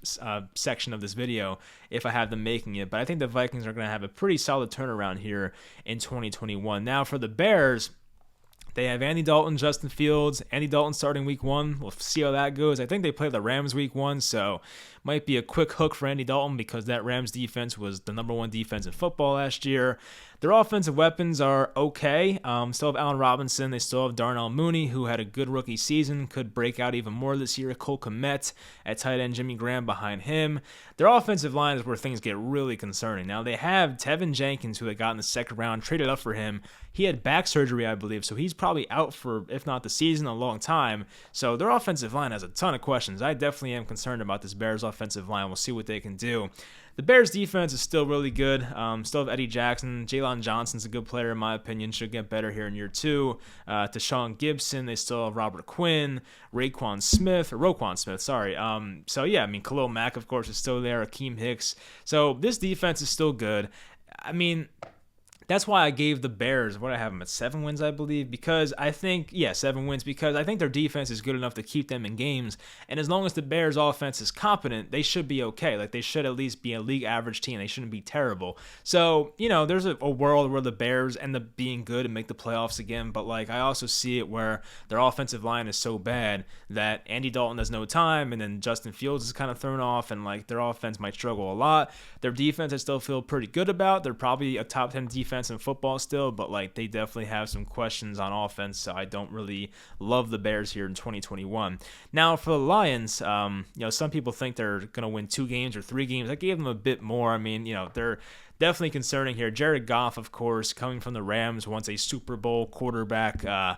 section of this video if I have them making it. But I think the Vikings are going to have a pretty solid turnaround here in 2021. Now for the Bears, they have Andy Dalton, Justin Fields. Andy Dalton starting week 1. We'll see how that goes. I think they play the Rams week 1, so might be a quick hook for Andy Dalton because that Rams defense was the number 1 defense in football last year. Their offensive weapons are okay. Still have Allen Robinson. They still have Darnell Mooney, who had a good rookie season, could break out even more this year. Cole Kmet at tight end, Jimmy Graham behind him. Their offensive line is where things get really concerning. Now, they have Tevin Jenkins, who they got in the second round, traded up for him. He had back surgery, I believe, so he's probably out for, if not the season, a long time. So their offensive line has a ton of questions. I definitely am concerned about this Bears offensive line. We'll see what they can do. The Bears defense is still really good. Still have Eddie Jackson. Jalen Johnson's a good player in my opinion. Should get better here in year 2. Deshaun Gibson. They still have Robert Quinn, Roquan Smith. So yeah, I mean, Khalil Mack, of course, is still there. Akeem Hicks. So this defense is still good. I mean, that's why I gave the Bears, what I have them at 7 wins, I believe, because I think, 7 wins, because I think their defense is good enough to keep them in games, and as long as the Bears' offense is competent, they should be okay. Like, they should at least be a league average team. They shouldn't be terrible. So, there's a world where the Bears end up being good and make the playoffs again, but, I also see it where their offensive line is so bad that Andy Dalton has no time, and then Justin Fields is kind of thrown off, and, their offense might struggle a lot. Their defense I still feel pretty good about. They're probably a top 10 defense in football still, but they definitely have some questions on offense, so I don't really love the Bears here in 2021. Now for the Lions, some people think they're going to win 2 games or 3 games. I gave them a bit more. I mean, they're definitely concerning here. Jared Goff, of course, coming from the Rams, once a Super Bowl quarterback. I'm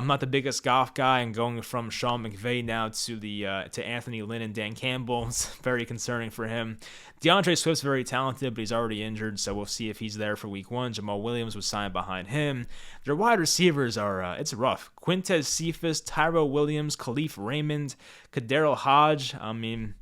not the biggest Goff guy, and going from Sean McVay now to Anthony Lynn and Dan Campbell, it's very concerning for him. DeAndre Swift's very talented, but he's already injured, so we'll see if he's there for week 1. Jamal Williams was signed behind him. Their wide receivers are, it's rough. Quintez Cephas, Tyrell Williams, Khalif Raymond, Kadero Hodge. I mean,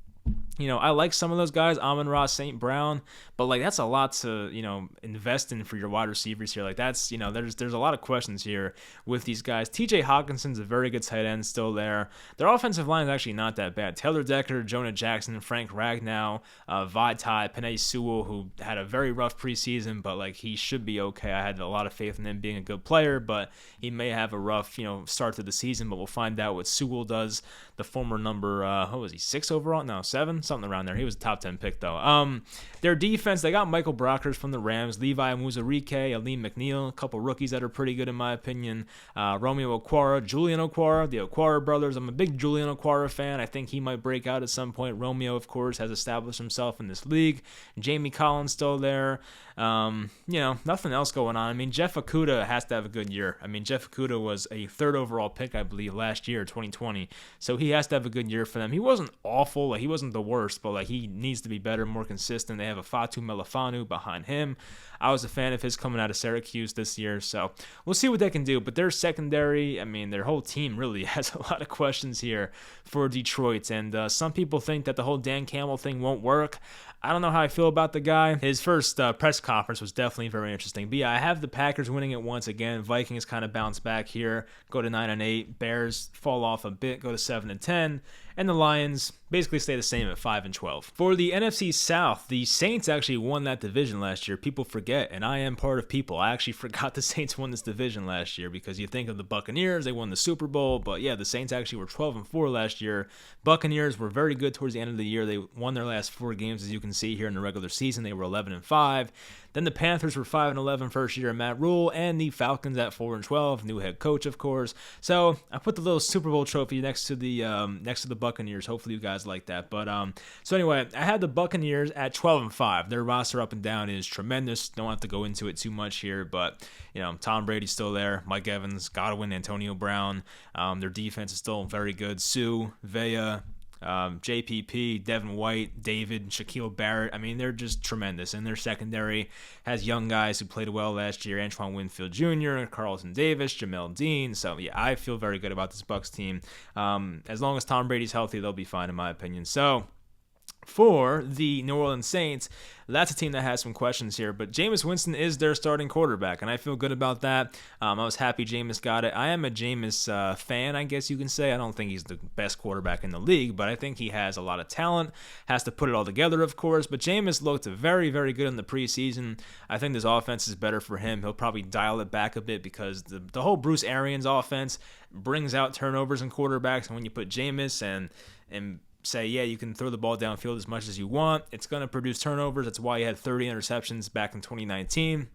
I like some of those guys, Amon-Ra St. Brown, but that's a lot to, invest in for your wide receivers here. That's, there's a lot of questions here with these guys. TJ Hawkinson's a very good tight end still there. Their offensive line is actually not that bad. Taylor Decker, Jonah Jackson, Frank Ragnow, Vaitai, Penei Sewell, who had a very rough preseason, but he should be okay. I had a lot of faith in him being a good player, but he may have a rough, start to the season, but we'll find out what Sewell does. The former number, 6 overall? No, 7? Something around there. He was a top 10 pick, though. Their defense, they got Michael Brockers from the Rams, Levi Muzarike, Aleem McNeil, a couple rookies that are pretty good in my opinion. Romeo Okwara, Julian Okwara, the Okwara brothers. I'm a big Julian Okwara fan. I think he might break out at some point. Romeo, of course, has established himself in this league. Jamie Collins still there. Nothing else going on. I mean, Jeff Okudah has to have a good year. I mean, Jeff Okudah was a 3rd overall pick, I believe, last year, 2020. So he has to have a good year for them. He wasn't awful. He wasn't the worst, but he needs to be better, more consistent. They have a Fatu Melifanu behind him. I was a fan of his coming out of Syracuse this year, so we'll see what they can do. But their secondary, I mean, their whole team really has a lot of questions here for Detroit. And some people think that the whole Dan Campbell thing won't work. I don't know how I feel about the guy. His first press conference was definitely very interesting. But yeah, I have the Packers winning it once again. Vikings kind of bounce back here, go to 9-8. Bears fall off a bit, go to 7-10. And the Lions basically stay the same at 5-12. For the NFC South, the Saints actually won that division last year. People forget, and I am part of people. I actually forgot the Saints won this division last year because you think of the Buccaneers, they won the Super Bowl, but yeah, the Saints actually were 12-4 last year. Buccaneers were very good towards the end of the year. They won their last 4 games, as you can see here in the regular season. They were 11-5. Then the Panthers were 5-11 first year of Matt Rule, and the Falcons at 4-12, new head coach, of course. So I put the little Super Bowl trophy next to the Buccaneers. Hopefully you guys like that. But so anyway, I had the Buccaneers at 12-5. Their roster up and down is tremendous. don't have to go into it too much here, but Tom Brady's still there. Mike Evans, Godwin, Antonio Brown. Their defense is still very good. Sue, Vea, JPP, Devin White, David, Shaquille Barrett. I mean, they're just tremendous. And their secondary has young guys who played well last year. Antoine Winfield Jr., Carlton Davis, Jamel Dean. So, yeah, I feel very good about this Bucs team. As long as Tom Brady's healthy, they'll be fine in my opinion. So, for the New Orleans Saints, that's a team that has some questions here, but Jameis Winston is their starting quarterback, and I feel good about that. I was happy Jameis got it. I am a Jameis fan, I guess you can say. I don't think he's the best quarterback in the league, but I think he has a lot of talent, has to put it all together, of course, but Jameis looked very, very good in the preseason. I think this offense is better for him. He'll probably dial it back a bit because the whole Bruce Arians offense brings out turnovers in quarterbacks, and when you put Jameis and say, yeah, you can throw the ball downfield as much as you want, it's going to produce turnovers. That's why he had 30 interceptions back in 2019.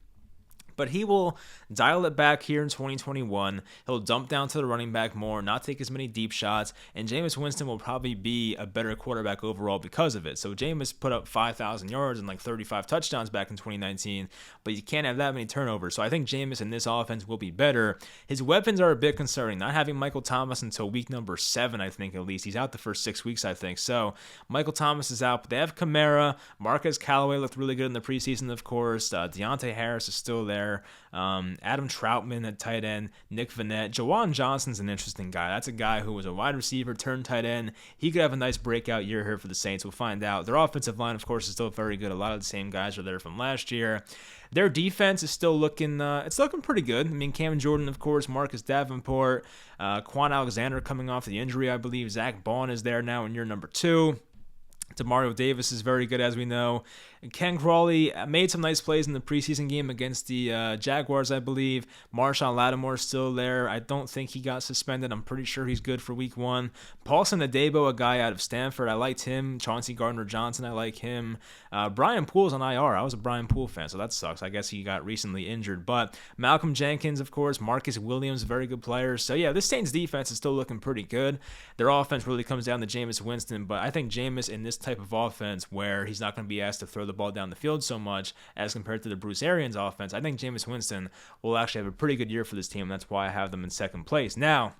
But he will dial it back here in 2021. He'll dump down to the running back more, not take as many deep shots, and Jameis Winston will probably be a better quarterback overall because of it. So Jameis put up 5,000 yards and like 35 touchdowns back in 2019, but you can't have that many turnovers. So I think Jameis in this offense will be better. His weapons are a bit concerning. Not having Michael Thomas until week number 7, I think, at least. He's out the first 6 weeks, I think. So Michael Thomas is out, but they have Kamara. Marquez Callaway looked really good in the preseason, of course. Deontay Harris is still there. Adam Troutman at tight end, Nick Vannett. Jawan Johnson's an interesting guy. That's a guy who was a wide receiver turned tight end. He could have a nice breakout year here for the Saints. We'll find out. Their offensive line, of course, is still very good. A lot of the same guys are there from last year. Their defense is still looking pretty good. I mean, Cam Jordan, of course, Marcus Davenport, Quan Alexander coming off the injury, I believe. Zach Bond is there now in year number 2. Demario Davis is very good, as we know. Ken Crawley made some nice plays in the preseason game against the Jaguars, I believe. Marshawn Lattimore is still there. I don't think he got suspended. I'm pretty sure he's good for week 1. Paulson Adebo, a guy out of Stanford, I liked him. Chauncey Gardner-Johnson, I like him. Brian Poole's on IR. I was a Brian Poole fan, so that sucks. I guess he got recently injured. But Malcolm Jenkins, of course. Marcus Williams, very good players. So, yeah, this Saints defense is still looking pretty good. Their offense really comes down to Jameis Winston, but I think Jameis in this type of offense where he's not going to be asked to throw the ball down the field so much as compared to the Bruce Arians offense, I think Jameis Winston will actually have a pretty good year for this team. That's why I have them in second place. Now,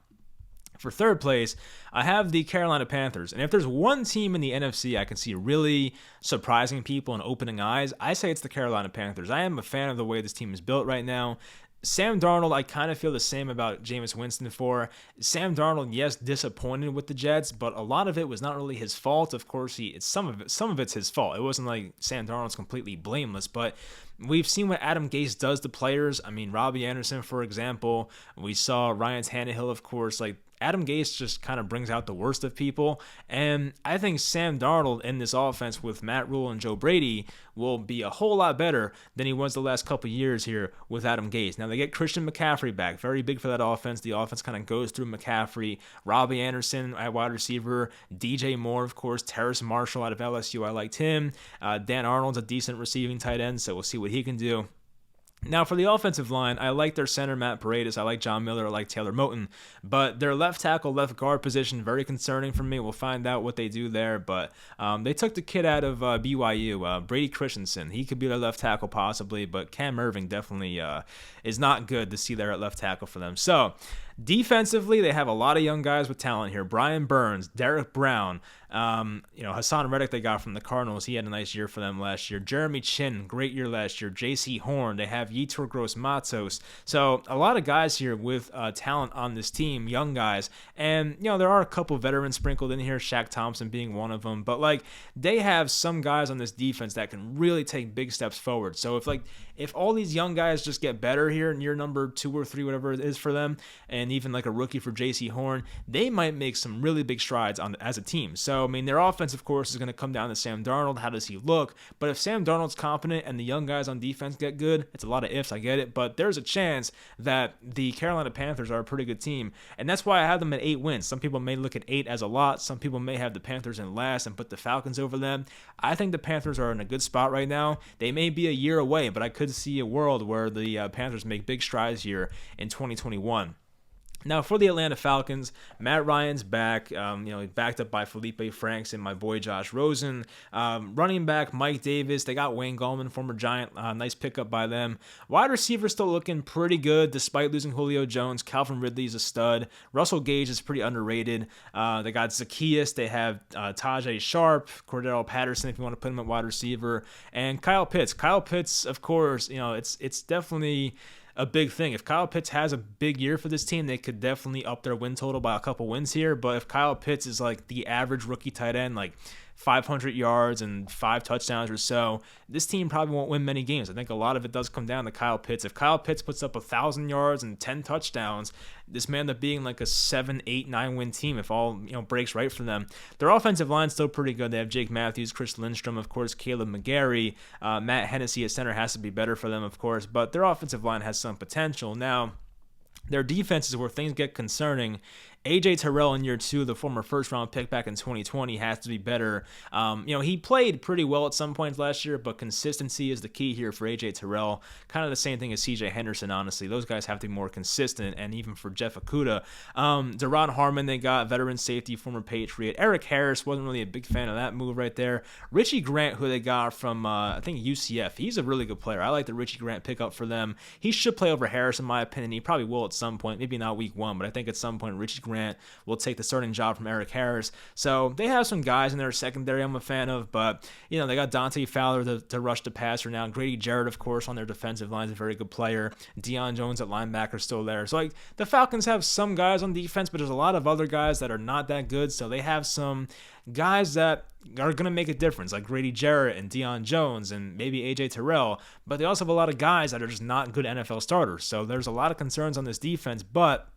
for third place, I have the Carolina Panthers. And if there's one team in the NFC I can see really surprising people and opening eyes, I say it's the Carolina Panthers. I am a fan of the way this team is built right now. Sam Darnold, I kind of feel the same about Jameis Winston for. Sam Darnold, yes, disappointed with the Jets, but a lot of it was not really his fault. Of course, some of it's his fault. It wasn't like Sam Darnold's completely blameless, but we've seen what Adam Gase does to players. I mean, Robbie Anderson, for example. We saw Ryan Tannehill, of course. Like, Adam Gase just kind of brings out the worst of people. And I think Sam Darnold in this offense with Matt Rule and Joe Brady will be a whole lot better than he was the last couple years here with Adam Gase. Now, they get Christian McCaffrey back. Very big for that offense. The offense kind of goes through McCaffrey. Robbie Anderson at wide receiver. DJ Moore, of course. Terrace Marshall out of LSU. I liked him. Dan Arnold's a decent receiving tight end, so we'll see what he can do. Now, for the offensive line, I like their center, Matt Paredes. I like John Miller. I like Taylor Moton. But their left tackle, left guard position, very concerning for me. We'll find out what they do there. But they took the kid out of BYU, Brady Christensen. He could be their left tackle possibly, but Cam Irving definitely is not good to see there at left tackle for them. So, defensively, they have a lot of young guys with talent here. Brian Burns, Derek Brown, Hassan Reddick they got from the Cardinals. He had a nice year for them last year. Jeremy Chin, great year last year. J.C. Horn. They have Yetur Gross-Matos. So a lot of guys here with talent on this team, young guys. And, there are a couple veterans sprinkled in here, Shaq Thompson being one of them. But, they have some guys on this defense that can really take big steps forward. So if all these young guys just get better here in year number 2 or 3, whatever it is for them, and even like a rookie for J.C. Horn, they might make some really big strides as a team. So, their offense, of course, is going to come down to Sam Darnold. How does he look? But if Sam Darnold's competent and the young guys on defense get good, it's a lot of ifs, I get it, but there's a chance that the Carolina Panthers are a pretty good team. And that's why I have them at 8 wins. Some people may look at 8 as a lot. Some people may have the Panthers in last and put the Falcons over them. I think the Panthers are in a good spot right now. They may be a year away, but I could see a world where the Panthers make big strides here in 2021. Now, for the Atlanta Falcons, Matt Ryan's back, backed up by Felipe Franks and my boy Josh Rosen. Running back Mike Davis, they got Wayne Gallman, former Giant, nice pickup by them. Wide receiver still looking pretty good despite losing Julio Jones. Calvin Ridley's a stud. Russell Gage is pretty underrated. They got Zacchaeus, they have Tajay Sharp, Cordero Patterson if you want to put him at wide receiver, and Kyle Pitts. Kyle Pitts, of course, it's definitely a big thing. If Kyle Pitts has a big year for this team, they could definitely up their win total by a couple wins here. But if Kyle Pitts is like the average rookie tight end, like 500 yards and 5 touchdowns or so, this team probably won't win many games. I think a lot of it does come down to Kyle Pitts. If Kyle Pitts puts up 1,000 yards and 10 touchdowns, this may end up being like a 7, 8, 9 win team if all breaks right for them. Their offensive line's still pretty good. They have Jake Matthews, Chris Lindstrom, of course, Caleb McGarry. Matt Hennessy at center has to be better for them, of course, but their offensive line has some potential. Now, their defense is where things get concerning. A.J. Terrell in year 2, the former first-round pick back in 2020, has to be better. He played pretty well at some points last year, but consistency is the key here for A.J. Terrell. Kind of the same thing as C.J. Henderson, honestly. Those guys have to be more consistent, and even for Jeff Okudah. Deron Harmon, they got veteran safety, former Patriot. Eric Harris, wasn't really a big fan of that move right there. Richie Grant, who they got from, I think, UCF. He's a really good player. I like the Richie Grant pickup for them. He should play over Harris, in my opinion. He probably will at some point. Maybe not week 1, but I think at some point Richie Grant will take the starting job from Eric Harris. So they have some guys in their secondary I'm a fan of, but they got Dante Fowler to rush the passer now. Grady Jarrett, of course, on their defensive line is a very good player. Deion Jones at linebacker still there. So the Falcons have some guys on defense, but there's a lot of other guys that are not that good. So they have some guys that are going to make a difference, like Grady Jarrett and Deion Jones and maybe A.J. Terrell, but they also have a lot of guys that are just not good NFL starters. So there's a lot of concerns on this defense, but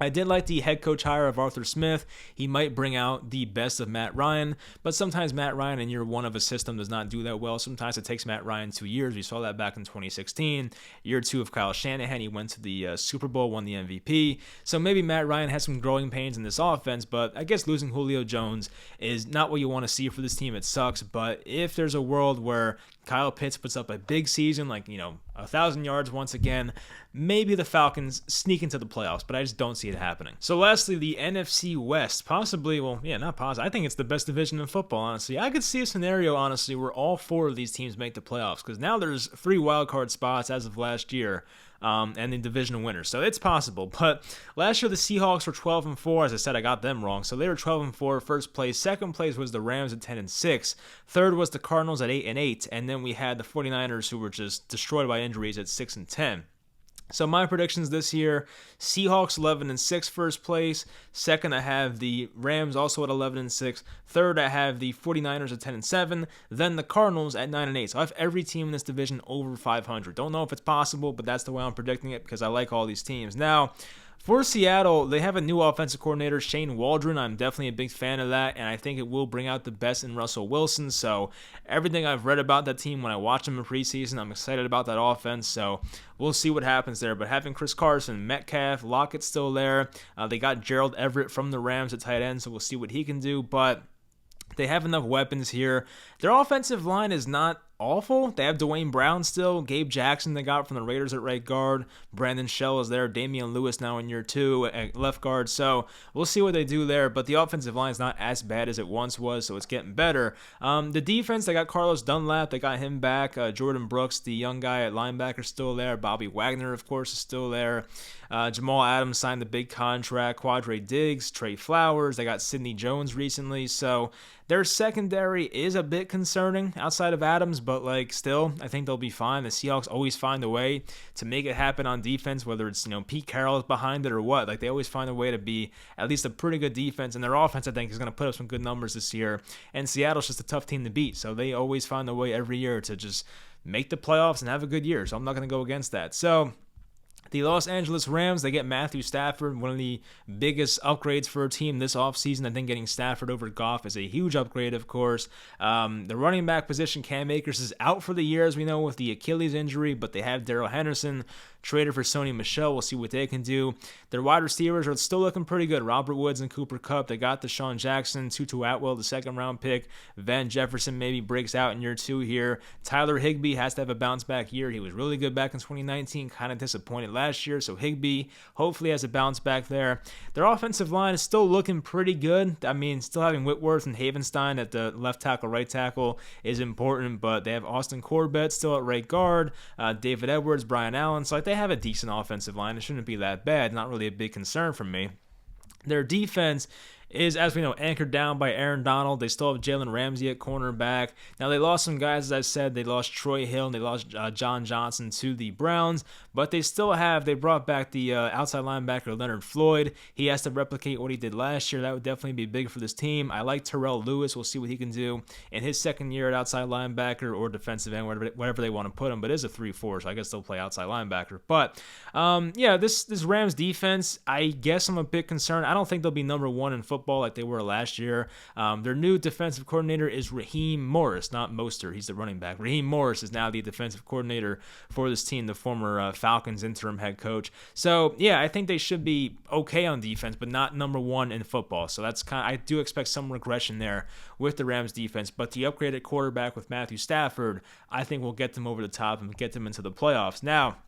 I did like the head coach hire of Arthur Smith. He might bring out the best of Matt Ryan, but sometimes Matt Ryan in year 1 of a system does not do that well. Sometimes it takes Matt Ryan 2 years. We saw that back in 2016. Year 2 of Kyle Shanahan, he went to the Super Bowl, won the MVP. So maybe Matt Ryan has some growing pains in this offense, but I guess losing Julio Jones is not what you want to see for this team. It sucks, but if there's a world where Kyle Pitts puts up a big season, 1,000 yards once again, maybe the Falcons sneak into the playoffs, but I just don't see it happening. So lastly, the NFC West, possibly, not possibly, I think it's the best division in football, honestly. I could see a scenario, honestly, where all 4 of these teams make the playoffs, because now there's 3 wildcard spots as of last year. And the divisional winners. So it's possible. But last year the Seahawks were 12-4. As I said, I got them wrong. So they were 12-4, first place. Second place was the Rams at 10-6. Third was the Cardinals at 8-8. And then we had the 49ers, who were just destroyed by injuries, at 6-10. So my predictions this year: Seahawks 11-6 first place. Second, I have the Rams also at 11-6. Third, I have the 49ers at 10-7. Then the Cardinals at 9-8. So I have every team in this division over 500. Don't know if it's possible, but that's the way I'm predicting it because I like all these teams. Now, for Seattle, they have a new offensive coordinator, Shane Waldron. I'm definitely a big fan of that, and I think it will bring out the best in Russell Wilson. So everything I've read about that team when I watch them in preseason, I'm excited about that offense. So we'll see what happens there. But having Chris Carson, Metcalf, Lockett's still there. They got Gerald Everett from the Rams at tight end, so we'll see what he can do. But they have enough weapons here. Their offensive line is not awful. They have Dwayne Brown still, Gabe Jackson they got from the Raiders at right guard, Brandon Shell is there, Damian Lewis now in year 2 at left guard, so we'll see what they do there, but the offensive line is not as bad as it once was, so it's getting better. The defense, they got Carlos Dunlap, they got him back, Jordan Brooks, the young guy at linebacker, still there, Bobby Wagner, of course, is still there, Jamal Adams signed the big contract, Quadre Diggs, Trey Flowers, they got Sidney Jones recently, so their secondary is a bit concerning outside of Adams, but still, I think they'll be fine. The Seahawks always find a way to make it happen on defense, whether it's, Pete Carroll is behind it or what. They always find a way to be at least a pretty good defense, and their offense, I think, is going to put up some good numbers this year. And Seattle's just a tough team to beat, so they always find a way every year to just make the playoffs and have a good year, so I'm not going to go against that. So the Los Angeles Rams, they get Matthew Stafford, one of the biggest upgrades for a team this offseason. I think getting Stafford over Goff is a huge upgrade, of course. The running back position, Cam Akers, is out for the year, as we know, with the Achilles injury, but they have Darrell Henderson. traded for Sony Michel. We'll see what they can do. Their wide receivers are still looking pretty good. Robert Woods and Cooper Kupp. They got Deshaun Jackson, Tutu Atwell, the second-round pick. Van Jefferson maybe breaks out in year 2 here. Tyler Higbee has to have a bounce-back year. He was really good back in 2019, kind of disappointed last year, so Higbee hopefully has a bounce back there. Their offensive line is still looking pretty good. I mean, still having Whitworth and Havenstein at the left tackle, right tackle is important, but they have Austin Corbett still at right guard, David Edwards, Brian Allen, so like they have a decent offensive line. It shouldn't be that bad. Not really a big concern for me. Their defense is, as we know, anchored down by Aaron Donald. They still have Jalen Ramsey at cornerback. Now, they lost some guys, as I said. They lost Troy Hill and they lost John Johnson to the Browns, but they brought back the outside linebacker Leonard Floyd. He has to replicate what he did last year. That would definitely be big for this team. I like Terrell Lewis. We'll see what he can do in his second year at outside linebacker or defensive end, whatever they want to put him, but it is a 3-4, so I guess they'll play outside linebacker. But, this Rams defense, I guess I'm a bit concerned. I don't think they'll be number 1 in football like they were last year. Their new defensive coordinator is Raheem Morris, not Mostert. He's the running back. Raheem Morris is now the defensive coordinator for this team, the former Falcons interim head coach. So, yeah, I think they should be okay on defense, but not number 1 in football. So I do expect some regression there with the Rams defense, but the upgraded quarterback with Matthew Stafford, I think will get them over the top and get them into the playoffs. Now,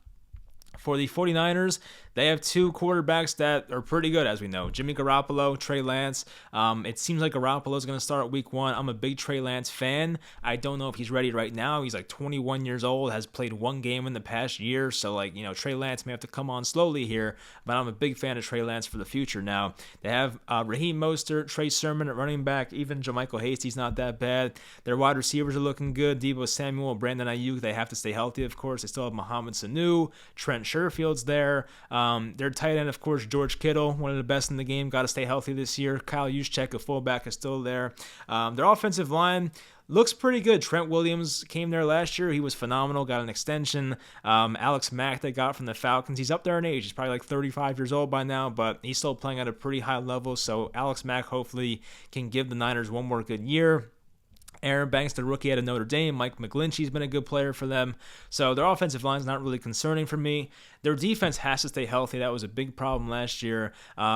for the 49ers, they have 2 quarterbacks that are pretty good, as we know. Jimmy Garoppolo, Trey Lance. It seems like Garoppolo's going to start week 1. I'm a big Trey Lance fan. I don't know if he's ready right now. He's like 21 years old, has played 1 game in the past year. So, Trey Lance may have to come on slowly here, but I'm a big fan of Trey Lance for the future. Now, they have Raheem Mostert, Trey Sermon at running back. Even JaMychal Hasty's not that bad. Their wide receivers are looking good. Deebo Samuel, Brandon Ayuk, they have to stay healthy, of course. They still have Mohamed Sanu, Trent Sherfield's there. Their tight end, of course, George Kittle, one of the best in the game, got to stay healthy this year. Kyle Juszczyk, a fullback, is still there. Their offensive line looks pretty good. Trent Williams came there last year. He was phenomenal, got an extension. Alex Mack they got from the Falcons. He's up there in age. He's probably like 35 years old by now, but he's still playing at a pretty high level. So Alex Mack hopefully can give the Niners one more good year. Aaron Banks, the rookie out of Notre Dame. Mike McGlinchey's been a good player for them. So their offensive line is not really concerning for me. Their defense has to stay healthy. That was a big problem last year.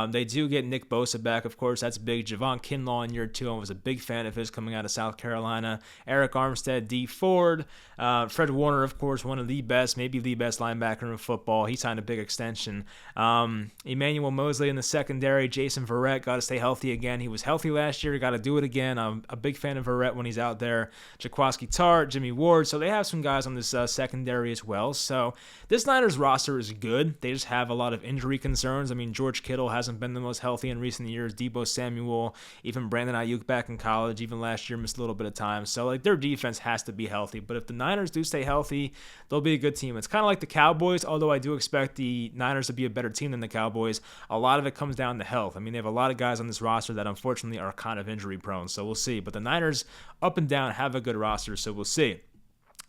They do get Nick Bosa back, of course. That's big. Javon Kinlaw in year 2. I was a big fan of his coming out of South Carolina. Eric Armstead, D. Ford. Fred Warner, of course, one of the best, maybe the best linebacker in football. He signed a big extension. Emmanuel Mosley in the secondary. Jason Verrett got to stay healthy again. He was healthy last year. Got to do it again. I'm a big fan of Verrett when he's out there. Jaquaski Tart, Jimmy Ward. So they have some guys on this secondary as well. So this Niners roster is good. They just have a lot of injury concerns. I mean, George Kittle hasn't been the most healthy in recent years. Deebo Samuel, even Brandon Ayuk back in college, even last year missed a little bit of time. So their defense has to be healthy. But if the Niners do stay healthy, they'll be a good team. It's kind of like the Cowboys, although I do expect the Niners to be a better team than the Cowboys. A lot of it comes down to health. I mean, they have a lot of guys on this roster that unfortunately are kind of injury prone. So we'll see. But the Niners up and down have a good roster, so we'll see.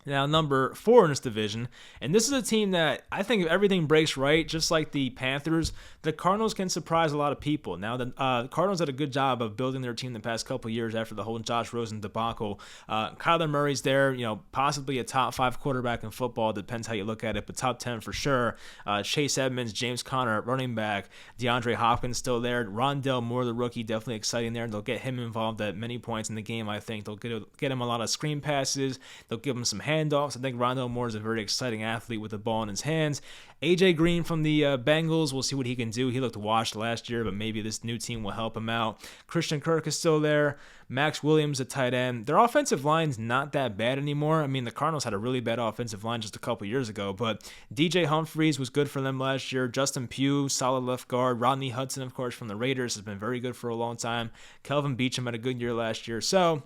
Now, number 4 in this division, and this is a team that I think if everything breaks right, just like the Panthers, the Cardinals can surprise a lot of people. Now, the Cardinals did a good job of building their team the past couple years after the whole Josh Rosen debacle. Kyler Murray's there, possibly a top 5 quarterback in football, depends how you look at it, but top 10 for sure. Chase Edmonds, James Conner at running back, DeAndre Hopkins still there. Rondale Moore, the rookie, definitely exciting there. They'll get him involved at many points in the game, I think. They'll get him a lot of screen passes. They'll give him some handoffs. I think Rondale Moore is a very exciting athlete with the ball in his hands. AJ Green from the Bengals, we'll see what he can do. He looked washed last year, but maybe this new team will help him out. Christian Kirk is still there. Max Williams at tight end. Their offensive line's not that bad anymore. I mean, the Cardinals had a really bad offensive line just a couple years ago, but DJ Humphries was good for them last year. Justin Pugh, solid left guard. Rodney Hudson, of course, from the Raiders, has been very good for a long time. Kelvin Beachum had a good year last year. So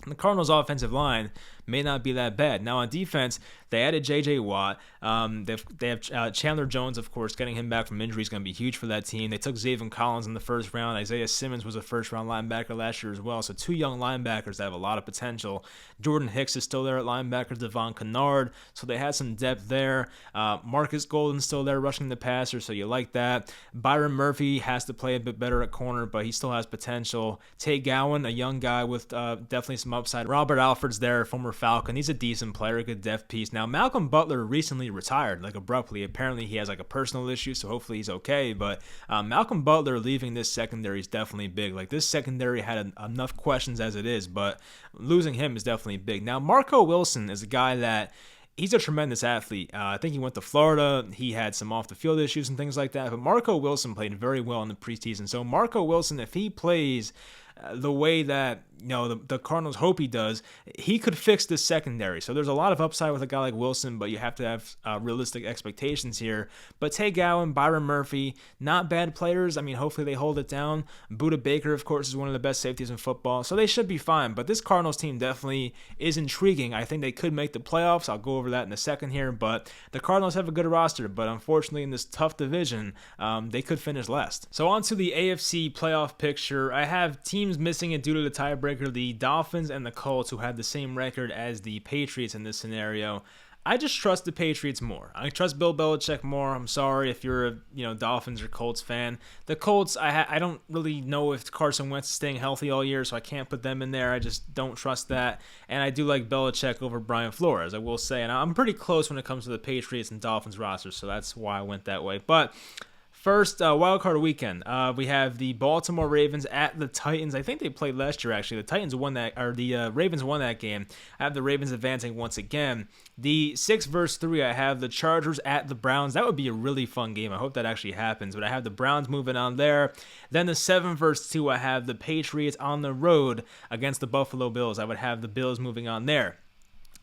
the Cardinals' offensive line may not be that bad. Now on defense, they added J.J. Watt. They have Chandler Jones, of course. Getting him back from injury is going to be huge for that team. They took Zaven Collins in the first round. Isaiah Simmons was a first-round linebacker last year as well. So 2 young linebackers that have a lot of potential. Jordan Hicks is still there at linebacker. Devon Kennard. So they had some depth there. Marcus Golden's still there rushing the passer, so you like that. Byron Murphy has to play a bit better at corner, but he still has potential. Tate Gowan, a young guy with definitely some some upside. Robert Alford's there, former Falcon. He's a decent player, a good depth piece. Now, Malcolm Butler recently retired, like abruptly. Apparently, he has like a personal issue, so hopefully he's okay. But Malcolm Butler leaving this secondary is definitely big. Like, this secondary had enough questions as it is, but losing him is definitely big. Now, Marco Wilson is a guy that he's a tremendous athlete. I think he went to Florida. He had some off-the-field issues and things like that. But Marco Wilson played very well in the preseason. So Marco Wilson, if he plays the way that the Cardinals hope he does, he could fix this secondary. So there's a lot of upside with a guy like Wilson, but you have to have realistic expectations here. But Tay Gowan, Byron Murphy, not bad players. I mean, hopefully they hold it down. Budda Baker, of course, is one of the best safeties in football, so they should be fine. But this Cardinals team definitely is intriguing. I think they could make the playoffs. I'll go over that in a second here. But the Cardinals have a good roster, but unfortunately in this tough division, they could finish last. So on to the AFC playoff picture. I have teams missing it due to the tiebreaker. The Dolphins and the Colts, who have the same record as the Patriots in this scenario. I just trust the Patriots more. I trust Bill Belichick more. I'm sorry if you're a Dolphins or Colts fan. The Colts, I don't really know if Carson Wentz is staying healthy all year, so I can't put them in there. I just don't trust that. And I do like Belichick over Brian Flores, I will say. And I'm pretty close when it comes to the Patriots and Dolphins rosters, so that's why I went that way. But first, wildcard weekend. We have the Baltimore Ravens at the Titans. I think they played last year, actually. The Ravens won that game. I have the Ravens advancing once again. The 6 versus 3, I have the Chargers at the Browns. That would be a really fun game. I hope that actually happens. But I have the Browns moving on there. Then the 7 versus 2, I have the Patriots on the road against the Buffalo Bills. I would have the Bills moving on there.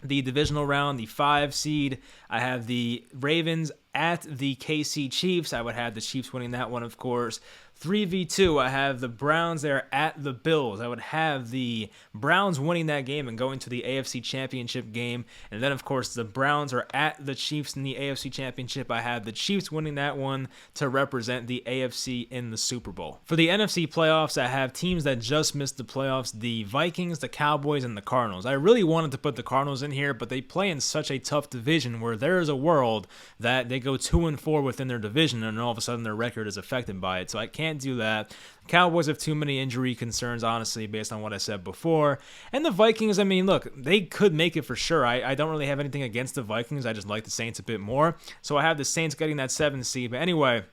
The divisional round, the 5 seed, I have the Ravens at the KC Chiefs. I would have the Chiefs winning that one, of course. 3v2, I have the Browns there at the Bills. I would have the Browns winning that game and going to the AFC Championship game. And then, of course, the Browns are at the Chiefs in the AFC Championship. I have the Chiefs winning that one to represent the AFC in the Super Bowl. For the NFC playoffs, I have teams that just missed the playoffs, the Vikings, the Cowboys, and the Cardinals. I really wanted to put the Cardinals in here, but they play in such a tough division where there is a world that they go 2-4 within their division, and all of a sudden their record is affected by it. So I can't do that. Cowboys have too many injury concerns, honestly, based on what I said before. And the Vikings, I mean, look, they could make it for sure. I don't really have anything against the Vikings. I just like the Saints a bit more. So I have the Saints getting that 7th seed. But anyway,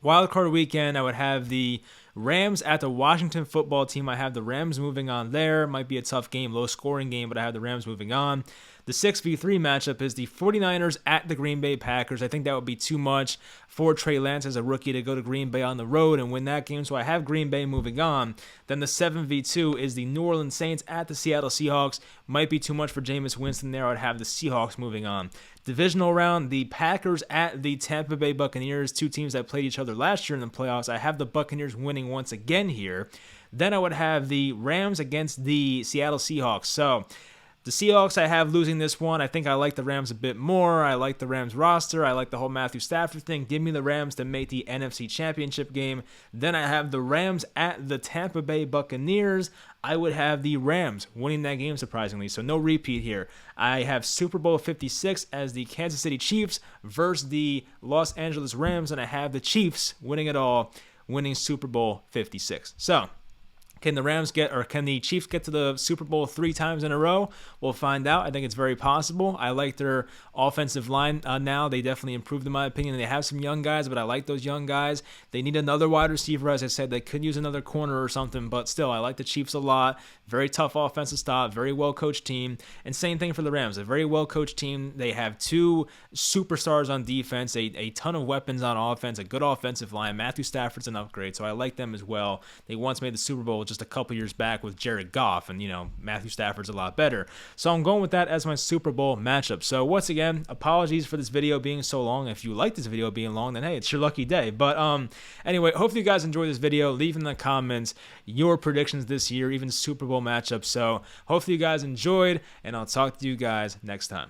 wildcard weekend, I would have the Rams at the Washington football team. I have the Rams moving on there. Might be a tough game, low-scoring game, but I have the Rams moving on. The 6v3 matchup is the 49ers at the Green Bay Packers. I think that would be too much for Trey Lance as a rookie to go to Green Bay on the road and win that game, so I have Green Bay moving on. Then the 7v2 is the New Orleans Saints at the Seattle Seahawks. Might be too much for Jameis Winston there. I'd have the Seahawks moving on. Divisional round, the Packers at the Tampa Bay Buccaneers, two teams that played each other last year in the playoffs. I have the Buccaneers winning once again here. Then I would have the Rams against the Seattle Seahawks. So the Seahawks, I have losing this one. I think I like the Rams a bit more. I like the Rams roster. I like the whole Matthew Stafford thing. Give me the Rams to make the NFC Championship game. Then I have the Rams at the Tampa Bay Buccaneers. I would have the Rams winning that game, surprisingly. So no repeat here. I have Super Bowl 56 as the Kansas City Chiefs versus the Los Angeles Rams, and I have the Chiefs winning it all, winning Super Bowl 56. So can the Chiefs get to the Super Bowl 3 times in a row? We'll find out. I think it's very possible. I like their offensive line now. They definitely improved, in my opinion. They have some young guys, but I like those young guys. They need another wide receiver, as I said. They could use another corner or something, but still, I like the Chiefs a lot. Very tough offensive stop, very well-coached team. And same thing for the Rams. A very well-coached team. They have 2 superstars on defense, a ton of weapons on offense, a good offensive line. Matthew Stafford's an upgrade, so I like them as well. They once made the Super Bowl just a couple years back with Jared Goff, and Matthew Stafford's a lot better. So I'm going with that as my Super Bowl matchup. So once again, apologies for this video being so long. If you like this video being long, then hey, it's your lucky day. But anyway, hopefully you guys enjoyed this video. Leave in the comments your predictions this year, even Super Bowl matchups. So hopefully you guys enjoyed, and I'll talk to you guys next time.